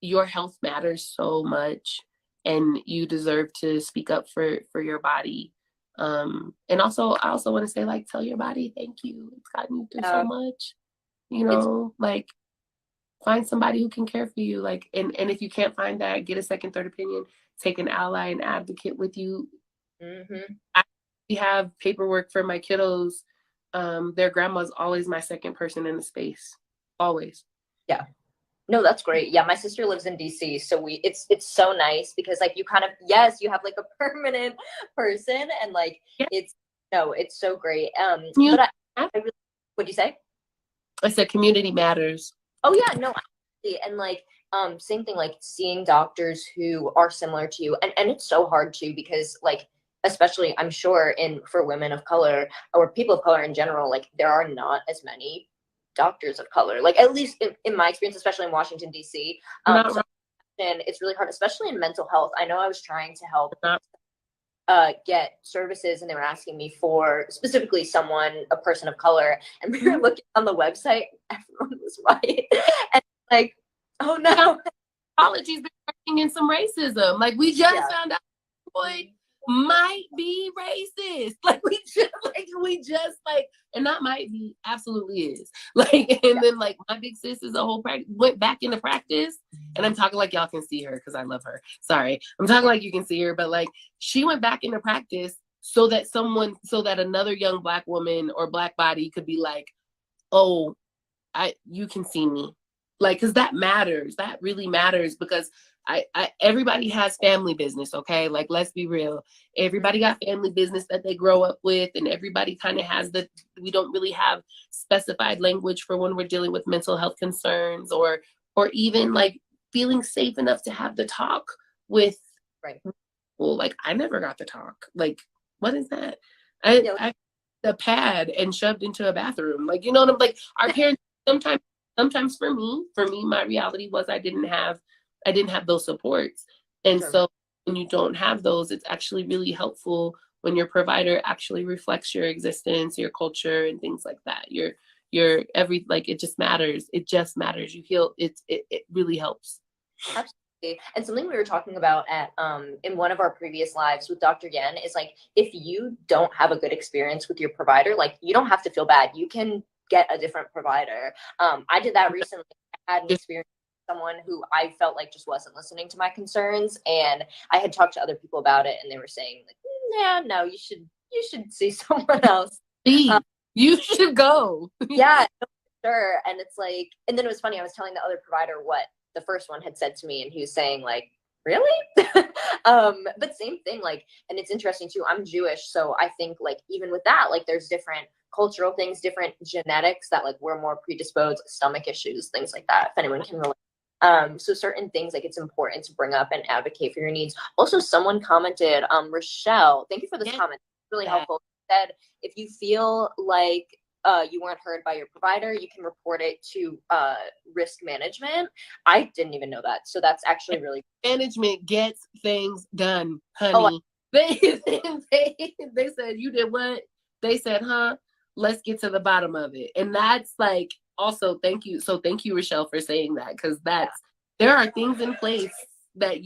your health matters so much and you deserve to speak up for your body. And also, I also want to say, like, tell your body, thank you. It's gotten you through so much, find somebody who can care for you. Like, and if you can't find that, get a second, third opinion, take an ally and advocate with you. Mm-hmm. We have paperwork for my kiddos. Their grandma's always my second person in the space. Always. Yeah. No, that's great. Yeah, my sister lives in DC, so it's so nice because like you kind of, yes, you have like a permanent person and like it's so great. But I really, what'd you say? I said community matters. Oh yeah, no, and like same thing, like seeing doctors who are similar to you, and it's so hard too because like especially I'm sure for women of color or people of color in general, like there are not as many doctors of color, like at least in my experience, especially in Washington DC. So it's really hard, especially in mental health. I know I was trying to help get services, and they were asking me for specifically a person of color, and we were looking on the website, everyone was white, and like, oh no, apologies, been working in some racism. Like we just found out, boy, might be racist. Like we just and not might be, absolutely is. Like, and then like my big sis is went back into practice and I'm talking like y'all can see her because I love her. Sorry. I'm talking like you can see her, but like she went back into practice so that another young Black woman or Black body could be like, oh, you can see me. Like, because that matters. That really matters because everybody has family business, okay? Like, let's be real. Everybody got family business that they grow up with, and everybody kind of has we don't really have specified language for when we're dealing with mental health concerns or even like feeling safe enough to have the talk with people. Like, I never got the talk. Like, what is that? I the pad and shoved into a bathroom. Like, you know what I'm like? Our parents sometimes for me, my reality was I didn't have those supports. And so when you don't have those, it's actually really helpful when your provider actually reflects your existence, your culture, and things like that. Your every, like, it just matters. It just matters. You feel it really helps. Absolutely. And something we were talking about at in one of our previous lives with Dr. Yen is like, if you don't have a good experience with your provider, like, you don't have to feel bad. You can get a different provider. I did that recently. I had an experience with someone who I felt like just wasn't listening to my concerns, and I had talked to other people about it, and they were saying like, yeah, no, you should see someone else. You should go. Yeah, sure. And it's like, and then it was funny. I was telling the other provider what the first one had said to me, and he was saying like, really? But same thing, like, and it's interesting too, I'm Jewish, so I think like even with that, like, there's different cultural things, different genetics that like we're more predisposed, stomach issues, things like that, if anyone can relate. So certain things, like, it's important to bring up and advocate for your needs. Also, someone commented, Rochelle, thank you for this comment, it's really helpful. Said, if you feel like you weren't heard by your provider, you can report it to risk management. I didn't even know that. So that's actually really management gets things done, honey. They said, you did what? They said, huh? Let's get to the bottom of it. And that's like, also, thank you. So thank you, Rochelle, for saying that, because there are things in place that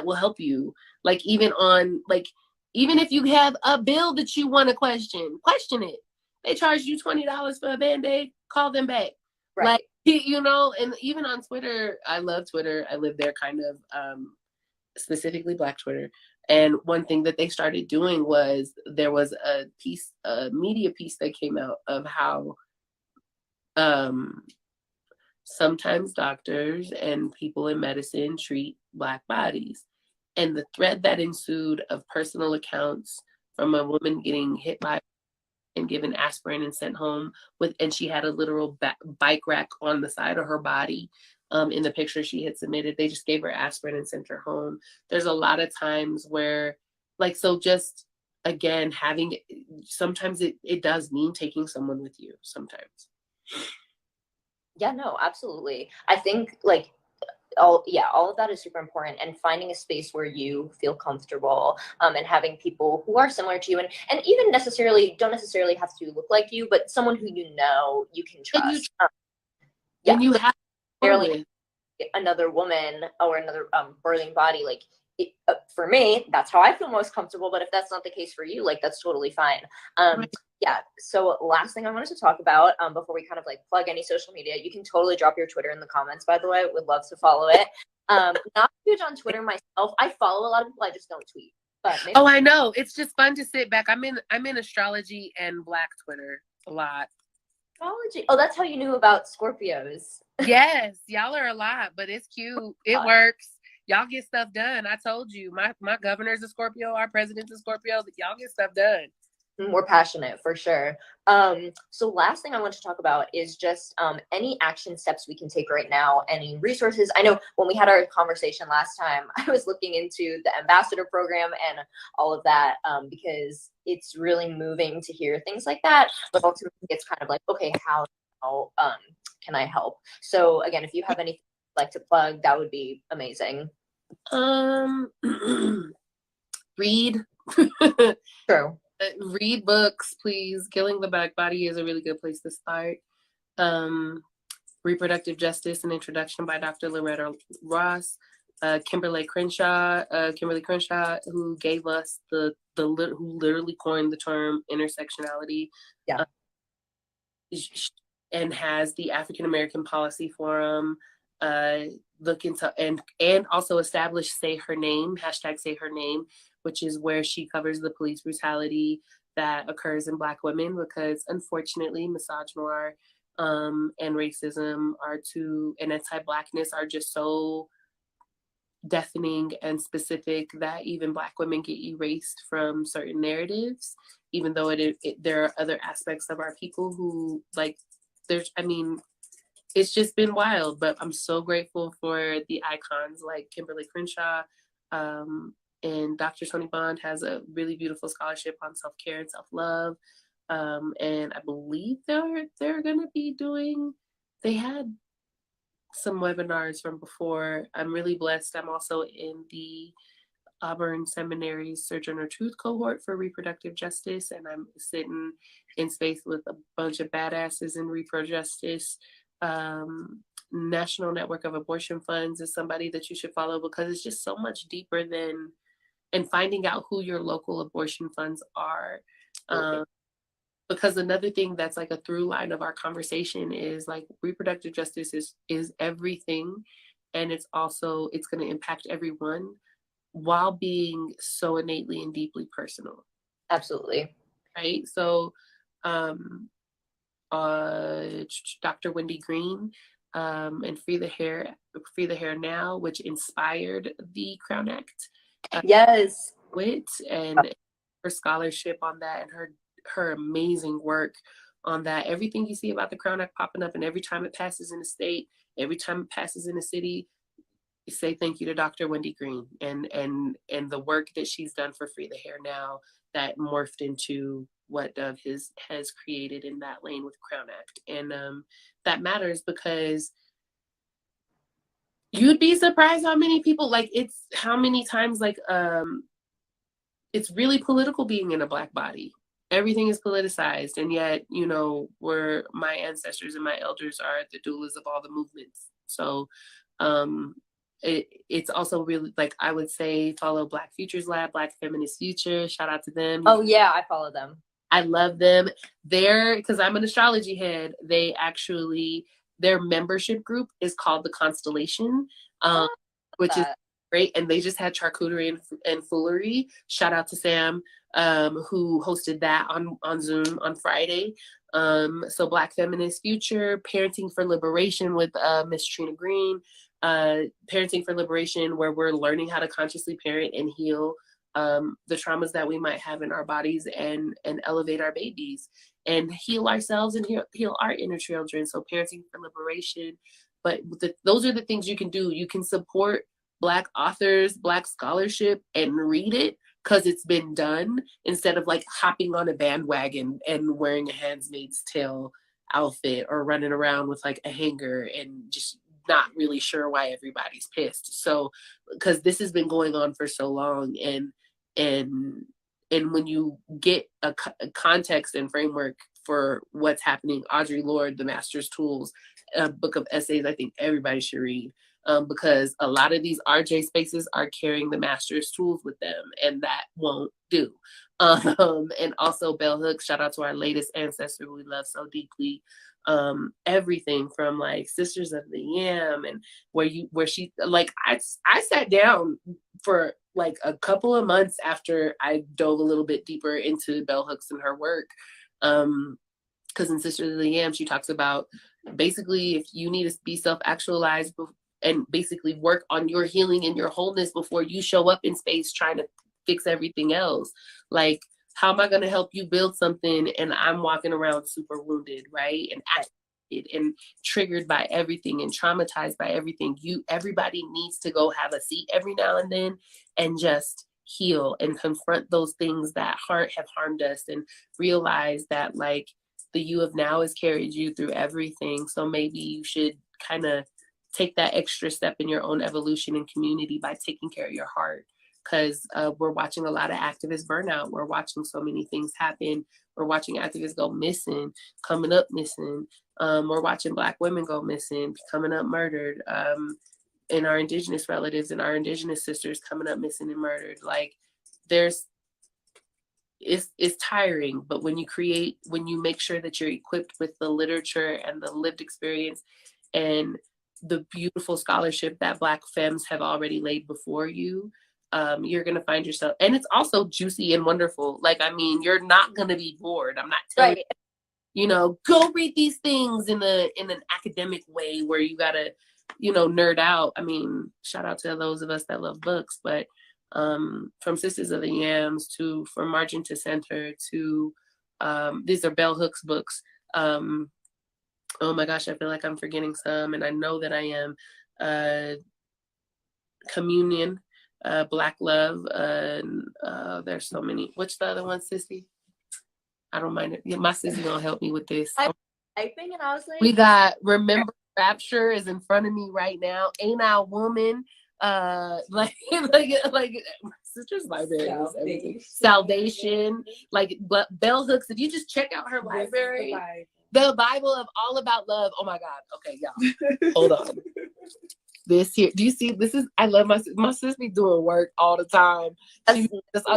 will help you. Like, even if you have a bill that you want to question it. They charge you $20 for a Band-Aid, call them back. Like, you know, and even on Twitter, I love Twitter. I live there, kind of, specifically Black Twitter. And one thing that they started doing was there was a media piece that came out of how sometimes doctors and people in medicine treat Black bodies. And the thread that ensued of personal accounts from a woman getting hit by and given aspirin and sent home and she had a literal bike rack on the side of her body. In the picture she had submitted, they just gave her aspirin and sent her home. There's a lot of times where, like, so just again, sometimes it does mean taking someone with you sometimes. Yeah, no, absolutely. I think like all of that is super important, and finding a space where you feel comfortable, and having people who are similar to you, and even don't necessarily have to look like you, but someone who you know you can trust. And you have another woman or another birthing body, like, for me, that's how I feel most comfortable. But if that's not the case for you, like, that's totally fine. Yeah. So last thing I wanted to talk about, before we kind of like plug any social media, you can totally drop your Twitter in the comments, by the way. Would love to follow it. Not huge on Twitter myself. I follow a lot of people. I just don't tweet. But I know. It's just fun to sit back. I'm in astrology and Black Twitter a lot. Astrology. Oh, that's how you knew about Scorpios. Yes, y'all are a lot, but it's cute. It works. Y'all get stuff done. I told you, my governor's a Scorpio, our president's a Scorpio. Y'all get stuff done. We're passionate, for sure. So last thing I want to talk about is just any action steps we can take right now, any resources. I know when we had our conversation last time, I was looking into the ambassador program and all of that, because it's really moving to hear things like that, but ultimately it's kind of like, okay, how can I help? So again, if you have anything you'd like to plug, that would be amazing. Read. True. Read books, please. Killing the Black Body is a really good place to start. Reproductive Justice, an introduction by Dr. Loretta Ross. Kimberly Crenshaw, who gave us who literally coined the term intersectionality. Yeah. And has the African American Policy Forum. look into and also establish Say Her Name, hashtag Say Her Name, which is where she covers the police brutality that occurs in Black women, because unfortunately misogynoir and racism and anti-Blackness are just so deafening and specific that even Black women get erased from certain narratives, even though there are other aspects of our people who, like, it's just been wild. But I'm so grateful for the icons like Kimberly Crenshaw, and Dr. Tony Bond has a really beautiful scholarship on self-care and self-love, and I believe they're gonna be they had some webinars from before. I'm really blessed. I'm also in the Auburn Seminary's Sojourner Truth cohort for reproductive justice, and I'm sitting in space with a bunch of badasses in reproductive justice. National Network of Abortion Funds is somebody that you should follow, because it's just so much deeper than, and finding out who your local abortion funds are. Because another thing that's like a through line of our conversation is like reproductive justice is everything, and it's going to impact everyone while being so innately and deeply personal. Absolutely. Right. So Dr. Wendy Green and Free the Hair Now, which inspired the Crown Act. Yes. And her scholarship on that, and her amazing work on that. Everything you see about the Crown Act popping up, and every time it passes in a state, every time it passes in a city, say thank you to Dr. Wendy Green and the work that she's done for Free the Hair Now, that morphed into what Dove has created in that lane with Crown Act. And that matters, because you'd be surprised how many people, how many times it's really political being in a Black body. Everything is politicized, and yet, where my ancestors and my elders are the doulas of all the movements. So it's also really, I would say, follow Black Futures Lab, Black Feminist Future. Shout out to them. Oh yeah, I follow them. I love them. Because I'm an astrology head, their membership group is called the Constellation, which is great. And they just had charcuterie and foolery. Shout out to Sam, who hosted that on Zoom on Friday. So Black Feminist Future, Parenting for Liberation with Miss Trina Green, Parenting for Liberation, where we're learning how to consciously parent and heal the traumas that we might have in our bodies, and elevate our babies and heal ourselves and heal our inner children. So Parenting for Liberation. But those are the things you can do. You can support Black authors, Black scholarship, and read it because it's been done, instead of hopping on a bandwagon and wearing a Handmaid's Tale outfit or running around with a hanger and just not really sure why everybody's pissed. So, because this has been going on for so long, and when you get a context and framework for what's happening, Audre Lorde, The Master's Tools, a book of essays I think everybody should read, because a lot of these RJ spaces are carrying the Master's Tools with them, and that won't do. And also Bell Hooks, shout out to our latest ancestor who we love so deeply. Everything from Sisters of the Yam, and where she I sat down for a couple of months after I dove a little bit deeper into Bell Hooks and her work, because in Sisters of the Yam she talks about basically if you need to be self-actualized and basically work on your healing and your wholeness before you show up in space trying to fix everything else. How am I going to help you build something and I'm walking around super wounded, right? And agitated and triggered by everything and traumatized by everything. Everybody needs to go have a seat every now and then and just heal and confront those things that have harmed us, and realize that the you of now has carried you through everything. So maybe you should kind of take that extra step in your own evolution and community by taking care of your heart. Because we're watching a lot of activist burnout. We're watching so many things happen. We're watching activists go missing, coming up missing. We're watching Black women go missing, coming up murdered, and our Indigenous relatives and our Indigenous sisters coming up missing and murdered. It's tiring, but when you make sure that you're equipped with the literature and the lived experience and the beautiful scholarship that Black femmes have already laid before you, you're going to find yourself, and it's also juicy and wonderful. Like, I mean, you're not going to be bored. I'm not telling you, go read these things in an academic way where you gotta, nerd out. I mean, shout out to those of us that love books, but from Sisters of the Yams to From Margin to Center to these are Bell Hooks books. Oh my gosh, I feel like I'm forgetting some, and I know that I am. Communion, Black Love, there's so many. What's the other one, Sissy? I don't mind it. Yeah, my sister gonna help me with this. I think, and I was like, we got Remember Rapture is in front of me right now. Ain't I a Woman? Like my sister's library is everything. Salvation, like Bell Hooks. If you just check out her library, the Bible of All About Love. Oh my God. Okay, y'all, hold on. This here, do you see? This is, I love my sister be doing work all the time. Do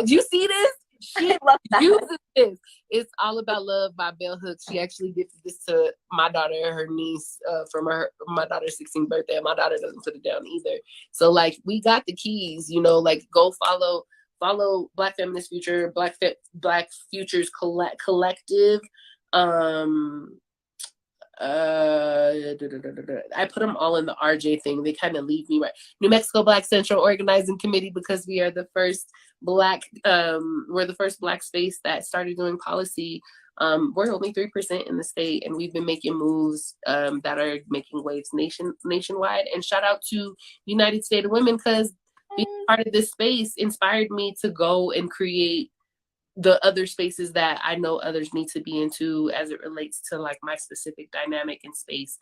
you see this? She uses this. It's All About Love by Bell Hooks. She actually gifted this to my daughter and her niece for my daughter's 16th birthday. And my daughter doesn't put it down either. So like, we got the keys, like go follow Black Feminist Future, Black Futures Collective. I put them all in the RJ thing. They kind of leave me right. New Mexico Black Central Organizing Committee, because we are the first Black, we're the first Black space that started doing policy. We're only 3% in the state, and we've been making moves that are making waves nationwide. And shout out to United States of Women, because being part of this space inspired me to go and create the other spaces that I know others need to be into as it relates to like my specific dynamic in space.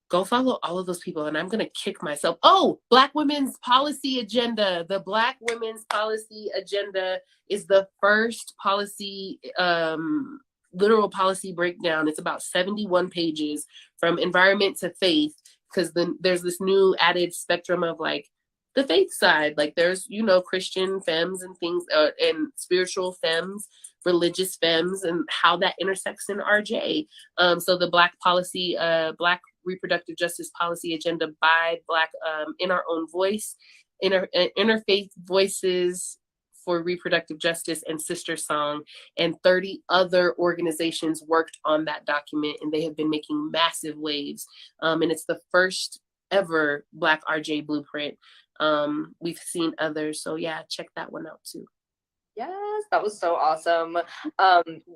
Go follow all of those people, and I'm going to kick myself. Oh, Black Women's Policy Agenda. The Black Women's Policy Agenda is the first policy, literal policy breakdown. It's about 71 pages from environment to faith, because then there's this new added spectrum of like the faith side. Like there's, Christian femmes and things, and spiritual femmes, religious femmes, and how that intersects in RJ. So the Black policy, Black reproductive justice policy agenda by Black, in our own voice, interfaith voices for reproductive justice, and Sister Song, and 30 other organizations worked on that document, and they have been making massive waves. And it's the first ever Black RJ blueprint. We've seen others, so yeah, check that one out too. Yes, that was so awesome.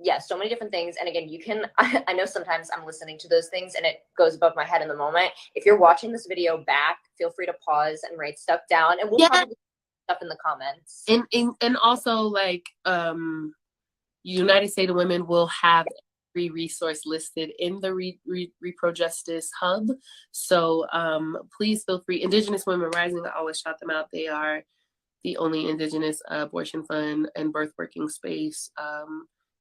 Yeah, so many different things. And again, you can, I know sometimes I'm listening to those things and it goes above my head in the moment. If you're watching this video back, feel free to pause and write stuff down, and we'll probably put stuff in the comments. And also like, United States of Women will have free resource listed in the Repro Justice Hub. So please feel free. Indigenous Women Rising, I always shout them out. They are the only Indigenous abortion fund and birth working space.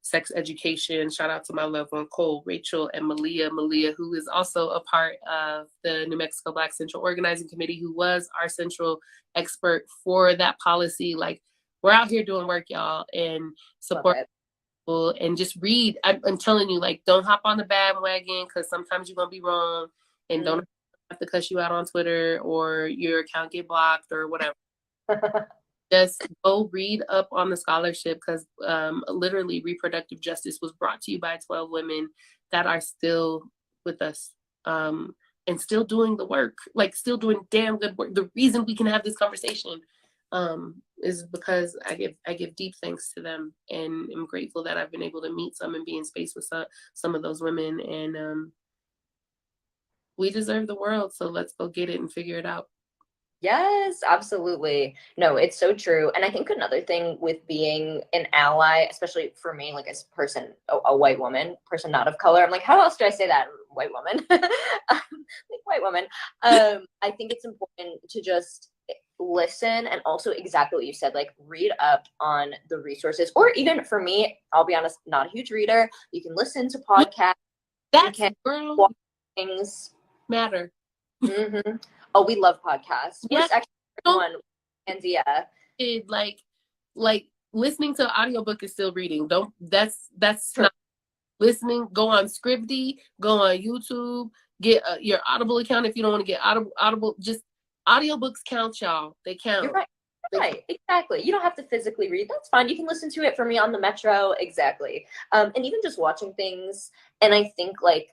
Sex education. Shout out to my loved one, Cole, Rachel, and Malia, who is also a part of the New Mexico Black Central Organizing Committee, who was our central expert for that policy. Like, we're out here doing work, y'all, and support people, and just read. I'm telling you, like, don't hop on the bandwagon, because sometimes you're going to be wrong, and don't have to cuss you out on Twitter or your account get blocked or whatever. Just go read up on the scholarship, because literally reproductive justice was brought to you by 12 women that are still with us, and still doing the work, like still doing damn good work. The reason we can have this conversation is because I give deep thanks to them, and I'm grateful that I've been able to meet some and be in space with some of those women, and we deserve the world, so let's go get it and figure it out. Yes, absolutely. No, it's so true. And I think another thing with being an ally, especially for me, like as a person, a white woman, person not of color, I'm like, how else do I say that? White woman, like white woman. I think it's important to just listen, and also exactly what you said, like read up on the resources, or even for me, I'll be honest, not a huge reader. You can listen to podcasts. That's watch things matter. Mm-hmm. Oh, we love podcasts. Yes. Actually, one, and yeah, like listening to an audiobook is still reading. That's not listening. Go on Scribd, go on YouTube, get your Audible account if you don't want to get Audible. Just audiobooks count, y'all. They count. You're right. Right, exactly. You don't have to physically read. That's fine. You can listen to it for me on the metro. Exactly. And even just watching things. And I think like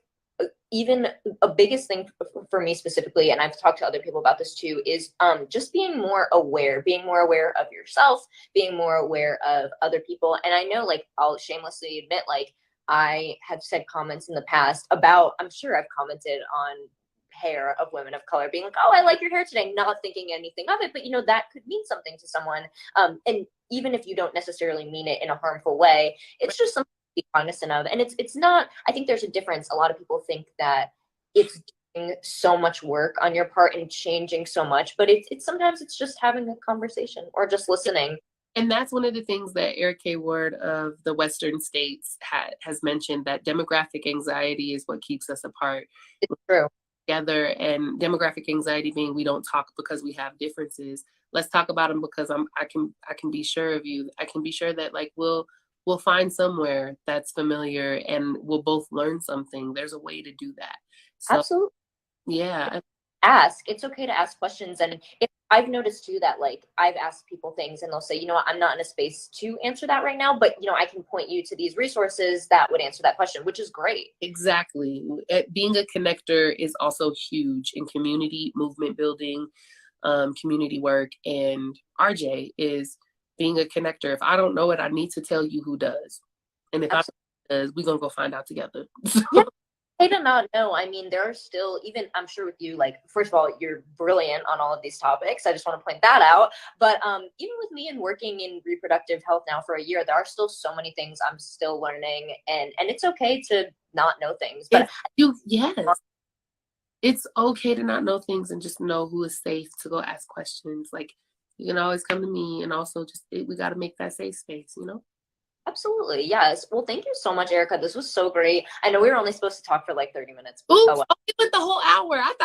even a biggest thing for me specifically, and I've talked to other people about this too, is just being more aware of yourself, being more aware of other people. And I know, like, I'll shamelessly admit, like, I have said comments in the past about, I'm sure I've commented on hair of women of color being like, oh, I like your hair today, not thinking anything of it, but that could mean something to someone, and even if you don't necessarily mean it in a harmful way, it's just something to be cognizant of. And it's not, I think there's a difference. A lot of people think that it's doing so much work on your part and changing so much, but it's sometimes it's just having a conversation or just listening. And that's one of the things that Eric K. Ward of the Western states has mentioned, that demographic anxiety is what keeps us apart. It's true. Together, and demographic anxiety being we don't talk because we have differences. Let's talk about them because I can be sure of you. I can be sure that like we'll find somewhere that's familiar and we'll both learn something. There's a way to do that. So, absolutely. Yeah. It's okay to ask questions. And if I've noticed too that like I've asked people things and they'll say, you know what, I'm not in a space to answer that right now, but I can point you to these resources that would answer that question, which is great. Exactly. Being a connector is also huge in community movement building, community work. And RJ is being a connector. If I don't know it, I need to tell you who does. And if absolutely. I does, we're gonna go find out together. Yeah. I do not know. I mean, there are still, even I'm sure with you, like, first of all, you're brilliant on all of these topics. I just want to point that out. But even with me and working in reproductive health now for a year, there are still so many things I'm still learning, and it's okay to not know things. But yes, it's okay to not know things and just know who is safe to go ask questions. Like, you can always come to me, and also just we got to make that safe space, Absolutely. Yes. Well, thank you so much, Erica. This was so great. I know we were only supposed to talk for like 30 minutes. Oops, we went the whole hour. I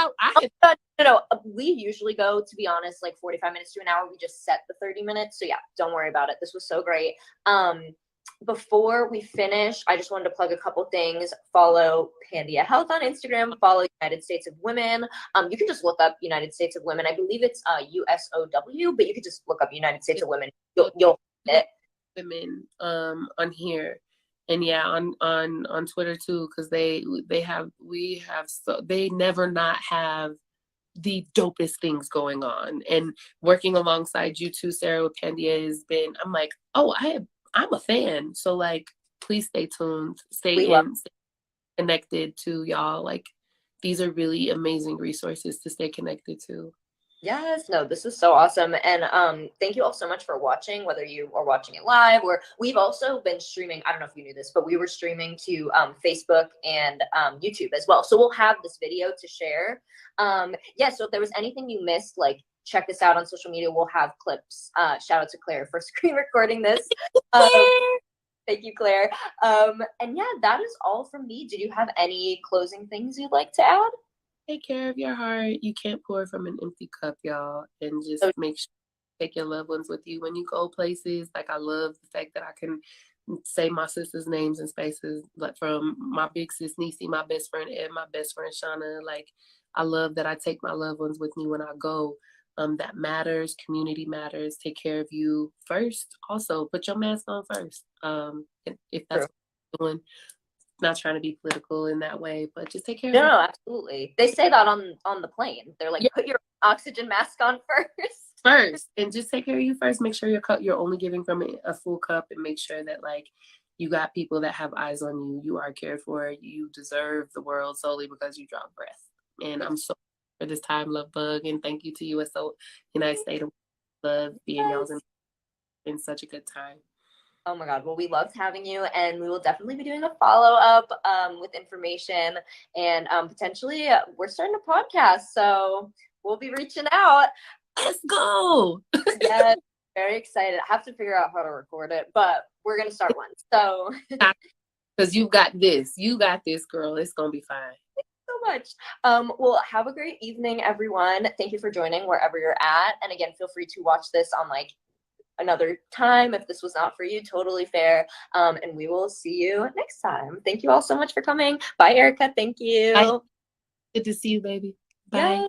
thought No. We usually go, to be honest, like 45 minutes to an hour. We just set the 30 minutes. So yeah, don't worry about it. This was so great. Before we finish, I just wanted to plug a couple things. Follow Pandia Health on Instagram. Follow United States of Women. You can just look up United States of Women. I believe it's USOW, but you could just look up United States of Women. You'll find it. Women on here, and yeah, on Twitter too, because they never not have the dopest things going on. And working alongside you too, Sarah, with Pandia has been, I'm like, oh, I'm a fan. So like, please stay tuned, stay connected to y'all. Like, these are really amazing resources to stay connected to. Yes, no, this is so awesome. And thank you all so much for watching, whether you are watching it live or we've also been streaming. I don't know if you knew this, but we were streaming to Facebook and YouTube as well. So we'll have this video to share. Yeah, so if there was anything you missed, like check this out on social media. We'll have clips. Shout out to Claire for screen recording this. Thank you, Claire. And yeah, that is all from me. Did you have any closing things you'd like to add? Take care of your heart. You can't pour from an empty cup, y'all. And just make sure you take your loved ones with you when you go places. Like, I love the fact that I can say my sister's names in spaces, like from my big sis Niecy, my best friend Ed, my best friend Shauna. Like, I love that I take my loved ones with me when I go. That matters. Community matters. Take care of you first. Also, put your mask on first. If that's what you're doing. Not trying to be political in that way, but just take care of No, absolutely. They say that on the plane. They're like, put your oxygen mask on first, and just take care of you first. Make sure you're only giving from a full cup, and make sure that like you got people that have eyes on you. You are cared for. You deserve the world solely because you draw breath. And I'm so for this time, love bug, and thank you to USO United States of Love being y'all's in such a good time. Oh my God. Well, we loved having you, and we will definitely be doing a follow-up with information, and potentially we're starting a podcast, so we'll be reaching out. Let's go. Yeah, very excited. I have to figure out how to record it, but we're going to start one. So because you got this, girl. It's going to be fine. So much. Well, have a great evening, everyone. Thank you for joining wherever you're at. And again, feel free to watch this on like another time if this was not for you. Totally fair. And we will see you next time. Thank you all so much for coming. Bye, Erica. Thank you. Bye. Good to see you, baby. Bye. Yay.